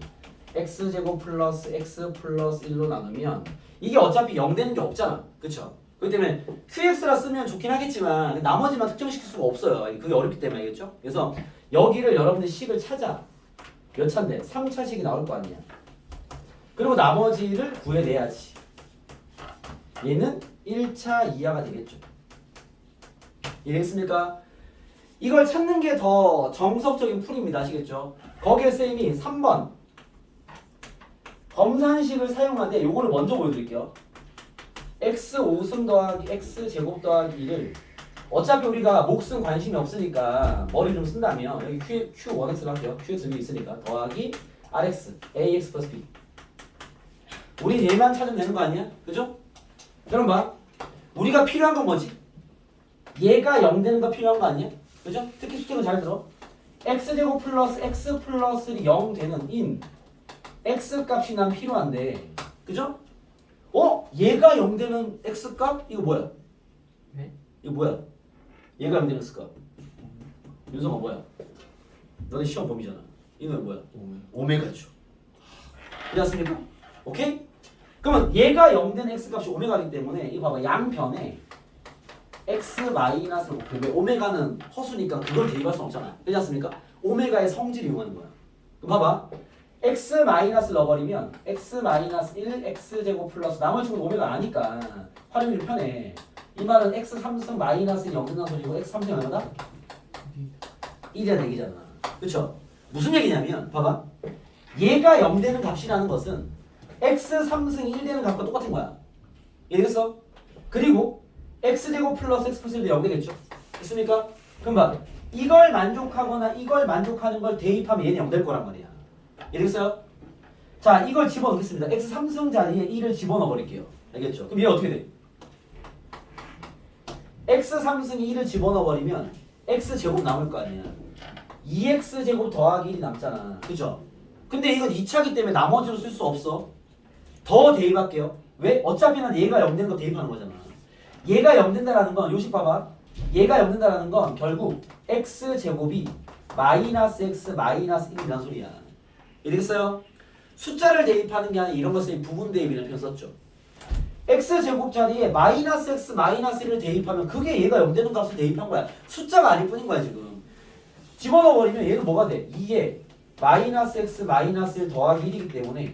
x제곱 플러스 x 플러스 1로 나누면 이게 어차피 0 되는 게 없잖아. 그쵸? 그렇기 때문에 QX라 쓰면 좋긴 하겠지만 나머지만 특정시킬 수가 없어요. 그게 어렵기 때문에. 알겠죠? 그래서 여기를 여러분들 식을 찾아. 몇 차인데? 3차식이 나올 거 아니야. 그리고 나머지를 구해내야지. 얘는 1차 이하가 되겠죠. 이해했습니까? 이걸 찾는 게 더 정석적인 풀이입니다. 아시겠죠? 거기에 쌤이 3번 검산식을 사용하되 요거를 먼저 보여드릴게요. x 5승 더하기 x 제곱 더하기 1을 어차피 우리가 몫은 관심이 없으니까 머리 좀 쓴다면 여기 Q1x를 할게요. QX 여기 있으니까 더하기 RX AX 플러스 B 우리 얘만 찾으면 되는 거 아니야? 그죠? 그럼 봐. 우리가 필요한 건 뭐지? 얘가 0 되는 거 필요한 거 아니야? 그죠? 특히 수택은 잘 들어. x제곱 플러스 x 플러스 0 되는 인 x 값이 난 필요한데 그죠? 얘가 0 되는 x 값? 이거 뭐야? 네? 이거 뭐야? 얘가 0 되는 x 값. 윤성아 뭐야? 너네 시험 범위잖아. 이거 뭐야? 오메가죠. 이해했습니까? 오케이? 그러면 얘가 0 되는 x 값이 오메가이기 때문에 이거 봐봐. 양변에 x 마이너스 왜 오메가는 허수니까 그걸 대입할 수 없잖아. 그렇지 않습니까? 오메가의 성질을 이용하는 거야. 그럼 봐봐. x 마이너스 넣어버리면 x 마이너스 1 x 제곱 플러스 나머지 건 오메가 아니까 활용이 편해. 이 말은 x 3승 마이너스 1이 0 된다는 소리고 x 3승이 얼마다? 1이라는 얘기잖아. 그쵸? 무슨 얘기냐면 봐봐. 얘가 0 되는 값이라는 것은 x 3승 1 되는 값과 똑같은 거야. 이해됐어? 그리고 x제곱 플러스 x 플러스 1도 0 되겠죠? 됐습니까? 그럼 봐. 이걸 만족하거나 이걸 만족하는 걸 대입하면 얘는 0 될 거란 말이야. 이해됐어요? 자, 이걸 집어넣겠습니다. x 3승 자리에 1을 집어넣어 버릴게요. 알겠죠? 그럼 얘 어떻게 돼? x 3승 1을 집어넣어 버리면 x제곱 남을 거 아니야. 2x제곱 더하기 1이 남잖아. 그죠? 근데 이건 2차기 때문에 나머지로 쓸 수 없어. 더 대입할게요. 왜? 어차피 난 얘가 0 되는 거 대입하는 거잖아. 얘가 0 된다라는 건 요식 봐봐. 얘가 0 된다라는 건 결국 x제곱이 마이너스 x 마이너스 1이라는 소리야. 이해됐어요? 숫자를 대입하는 게 아니라 이런 것을 부분 대입이라는 표현 썼죠. x제곱 자리에 마이너스 x 마이너스 1을 대입하면 그게 얘가 0 되는 값을 대입한 거야. 숫자가 아닐 뿐인 거야 지금. 집어넣어 버리면 얘는 뭐가 돼? 2에 마이너스 x 마이너스 1 더하기 1이기 때문에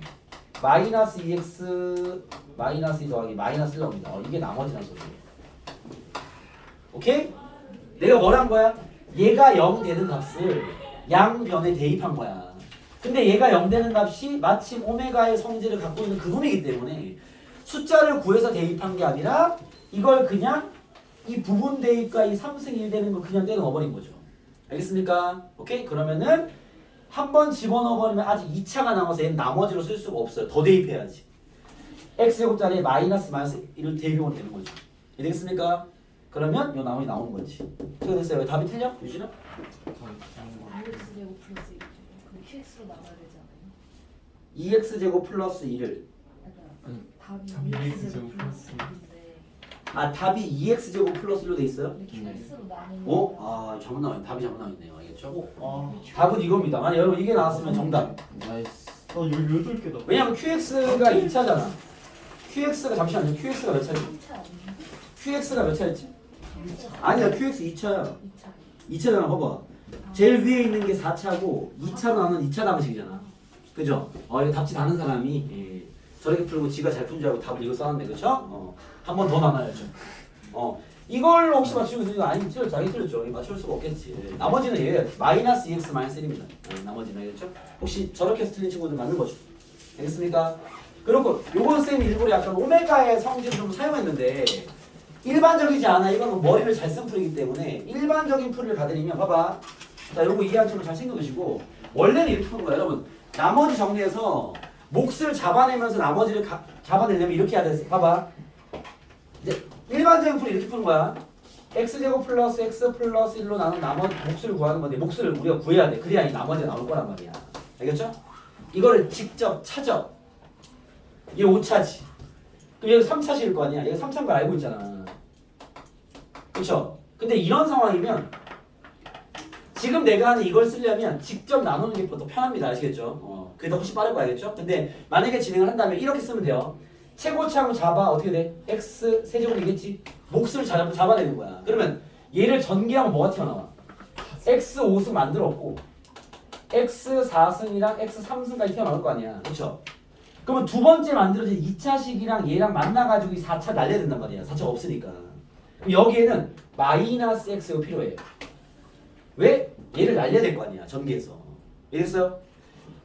마이너스 2x 마이너스 2 더하기 마이너스 1 나옵니다. 이게 나머지라는 소리예요. 오케이? 내가 뭘 한 거야? 얘가 0 되는 값을 양변에 대입한 거야. 근데 얘가 0 되는 값이 마침 오메가의 성질을 갖고 있는 그놈이기 때문에 숫자를 구해서 대입한 게 아니라 이걸 그냥 이 부분 대입과 이 3승 1 되는 걸 그냥 때려 넣어버린 거죠. 알겠습니까? 오케이? 그러면은 한 번 집어넣어버리면 아직 2차가 남아서 얘는 나머지로 쓸 수가 없어요. 더 대입해야지. x제곱자리에 마이너스 1을 대입하면 되는 거죠. 이해되겠습니까? 그러면 요 나머지 나오는 거지. 어떻게 됐어요? 왜 답이 틀려? 유진아? EX제곱 플러스 1제곱 그럼 QX로 나가야 되지 않아요? 2x제곱 플러스 1을 그러니까 답이 답이 EX제곱 EX제곱 플러스 플러스 1인데 아 답이 2x제곱 플러스 1로 돼 있어요? QX로 나누는 어? 아 잘못 나왔네. 답이 잘못 나와있네요. 알겠죠? 아, 답은 이겁니다. 만약 여러분 이게 나왔으면 정답. 나이스. 나 18개다. 왜냐면 QX가 2차잖아. QX가 잠시만요. QX가 몇 차지? 3차 아니에요? QX가 몇 차였지? 아니야. QX 2차야. 2차 2차잖아. 봐봐. 제일 위에 있는 게 4차고 2차로 나는 2차 방식이잖아. 그죠? 이거 답지 다는 사람이 저렇게 풀고 지가 잘 푼 줄 알고 답을 이거 써놨네. 그쵸? 한 번 더 나눠야죠. 이걸 혹시 맞추면 이거 아니 틀렸죠. 자기 틀렸죠. 이거 맞출 수가 없겠지. 나머지는 얘 마이너스 2x 마이너스 1입니다. 나머지는 알겠죠? 혹시 저렇게 해서 틀린 친구들 맞는 거죠. 알겠습니까? 그리고 요건 쌤이 일부러 약간 오메가의 성질을 좀 사용했는데 일반적이지 않아. 이거는 머리를 잘 쓴 풀이기 때문에 일반적인 풀이를 가드리면 봐봐. 자, 요거 이해한 점을 잘 챙겨두시고 원래는 이렇게 푸는 거예요. 여러분 나머지 정리해서 몫을 잡아내면서 나머지를 잡아내려면 이렇게 해야 돼. 봐봐. 이제 일반적인 풀이 이렇게 푸는 거야. x제곱 플러스 x 플러스 1로 나눈 나머지 몫을 구하는 건데 몫을 우리가 구해야 돼. 그래야 이 나머지가 나올 거란 말이야. 알겠죠? 이거를 직접 찾아. 얘 5차지. 그럼 얘가 3차실 거 아니야. 얘가 3차인 걸 알고 있잖아. 그쵸? 근데 이런 상황이면 지금 내가 하는 이걸 쓰려면 직접 나누는 게 더 편합니다. 아시겠죠? 그게 더 훨씬 빠를 거 알겠죠? 근데 만약에 진행을 한다면 이렇게 쓰면 돼요. 최고차로 잡아 어떻게 돼? x 세제곱이겠지? 몫을 잡아내는 거야. 그러면 얘를 전개하면 뭐가 튀어나와? x 5승 만들었고 x 4승이랑 x 3승까지 튀어나올 거 아니야. 그쵸? 그러면 두 번째 만들어진 2차식이랑 얘랑 만나가지고 이 4차 날려야 된단 말이야. 4차가 없으니까. 그럼 여기에는 마이너스 x가 필요해요. 왜? 얘를 날려야 될 거 아니야. 전개해서. 이해됐어요?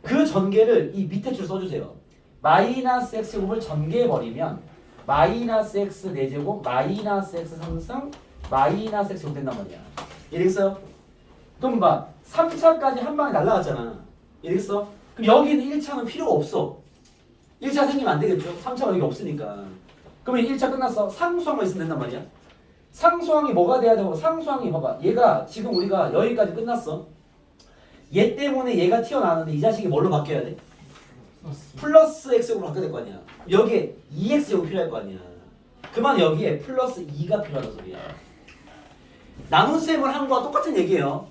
그 전개를 이 밑에 줄 써주세요. 마이너스 x제곱을 전개해버리면 마이너스 x 4제곱 마이너스 x 3승 마이너스 x제곱 된단 말이야. 이해됐어요? 그럼 봐. 3차까지 한 방에 날라갔잖아. 이해됐어? 그럼 여기는 1차는 필요가 없어. 1차 생기면 안 되겠죠? 3차가 여기 없으니까. 그러면 1차 끝났어. 상수항만 있으면 된단 말이야. 상수항이 뭐가 돼야 되고 상수항이 봐봐. 얘가 지금 우리가 여기까지 끝났어. 얘 때문에 얘가 튀어나왔는데 이 자식이 뭘로 바뀌어야 돼? 플러스 x제곱으로 바뀌어야 될 거 아니야. 여기에 2x제곱이 필요할 거 아니야. 그만 여기에 플러스 2가 필요하다 소리야. 나눗셈을 한 거와 똑같은 얘기예요.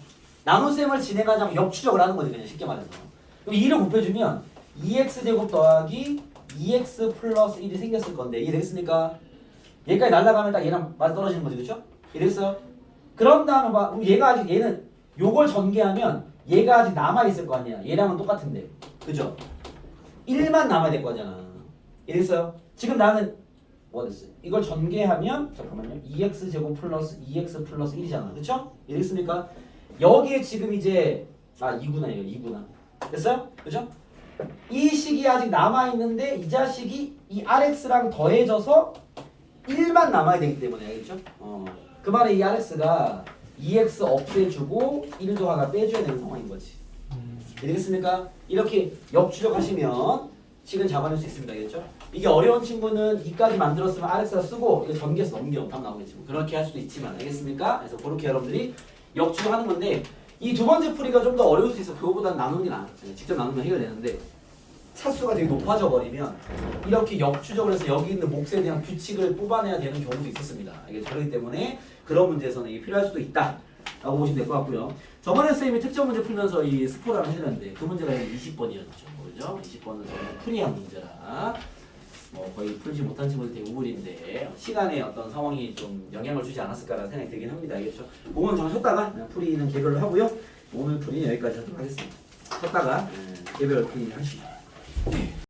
나눗셈을 진행하자면 역추적을 하는 거지 그냥 쉽게 말해서. 그럼 2를 곱해주면 2x제곱 더하기 2x 플러스 1이 생겼을 건데 이해되겠습니까? 얘까지 날아가면 딱 얘랑 맞아 떨어지는 거지 그쵸? 이해됐어요? 그런 다음에 봐. 그럼 얘가 아직 얘는 요걸 전개하면 얘가 아직 남아있을 거 아니야. 얘랑은 똑같은데 그죠? 1만 남아야 될 거잖아. 이해됐어요? 지금 나는 뭐 됐어요? 이걸 전개하면 잠깐만요. 2x제곱 플러스 2x 플러스 1이잖아. 그쵸? 이해됐습니까? 여기에 지금 이제 2구나 이거 2구나. 됐어요? 그죠? 이 식이 아직 남아있는데 이 자식이 이 rx랑 더해져서 1만 남아야 되기 때문에 알겠죠? 그 말에 이 rx가 2x 없애주고 1도 하나 빼줘야 되는 상황인 거지. 되겠습니까? 이렇게 역추적하시면 식은 잡아낼 수 있습니다. 알겠죠? 이게 어려운 친구는 2까지 만들었으면 rx가 쓰고 이거 전개해서 넘겨. 답 나오겠지. 그렇게 할 수도 있지만 알겠습니까? 그래서 그렇게 여러분들이 역추적하는 건데 이 두 번째 풀이가 좀 더 어려울 수 있어. 그거보다는 나누는 게 나아. 직접 나누면 해결되는데 차수가 되게 높아져 버리면 이렇게 역추적을 해서 여기 있는 몫에 대한 규칙을 뽑아내야 되는 경우도 있었습니다. 알겠죠? 그렇기 때문에 그런 문제에서는 이게 필요할 수도 있다 라고 보시면 될 것 같고요. 저번에 선생님이 특정 문제 풀면서 이 스포라를 해드렸는데 그 문제가 20번이었죠. 그죠? 20번은 저는 풀이한 문제라 거의 풀지 못한 친구들 되게 우울인데 시간에 어떤 상황이 좀 영향을 주지 않았을까라는 생각이 들긴 합니다. 알겠죠? 그건 잠깐 쉬었다가 풀이는 개별로 하고요. 오늘 풀이는 여기까지 하도록 하겠습니다. 쉬었다가 개별 풀이 하시죠.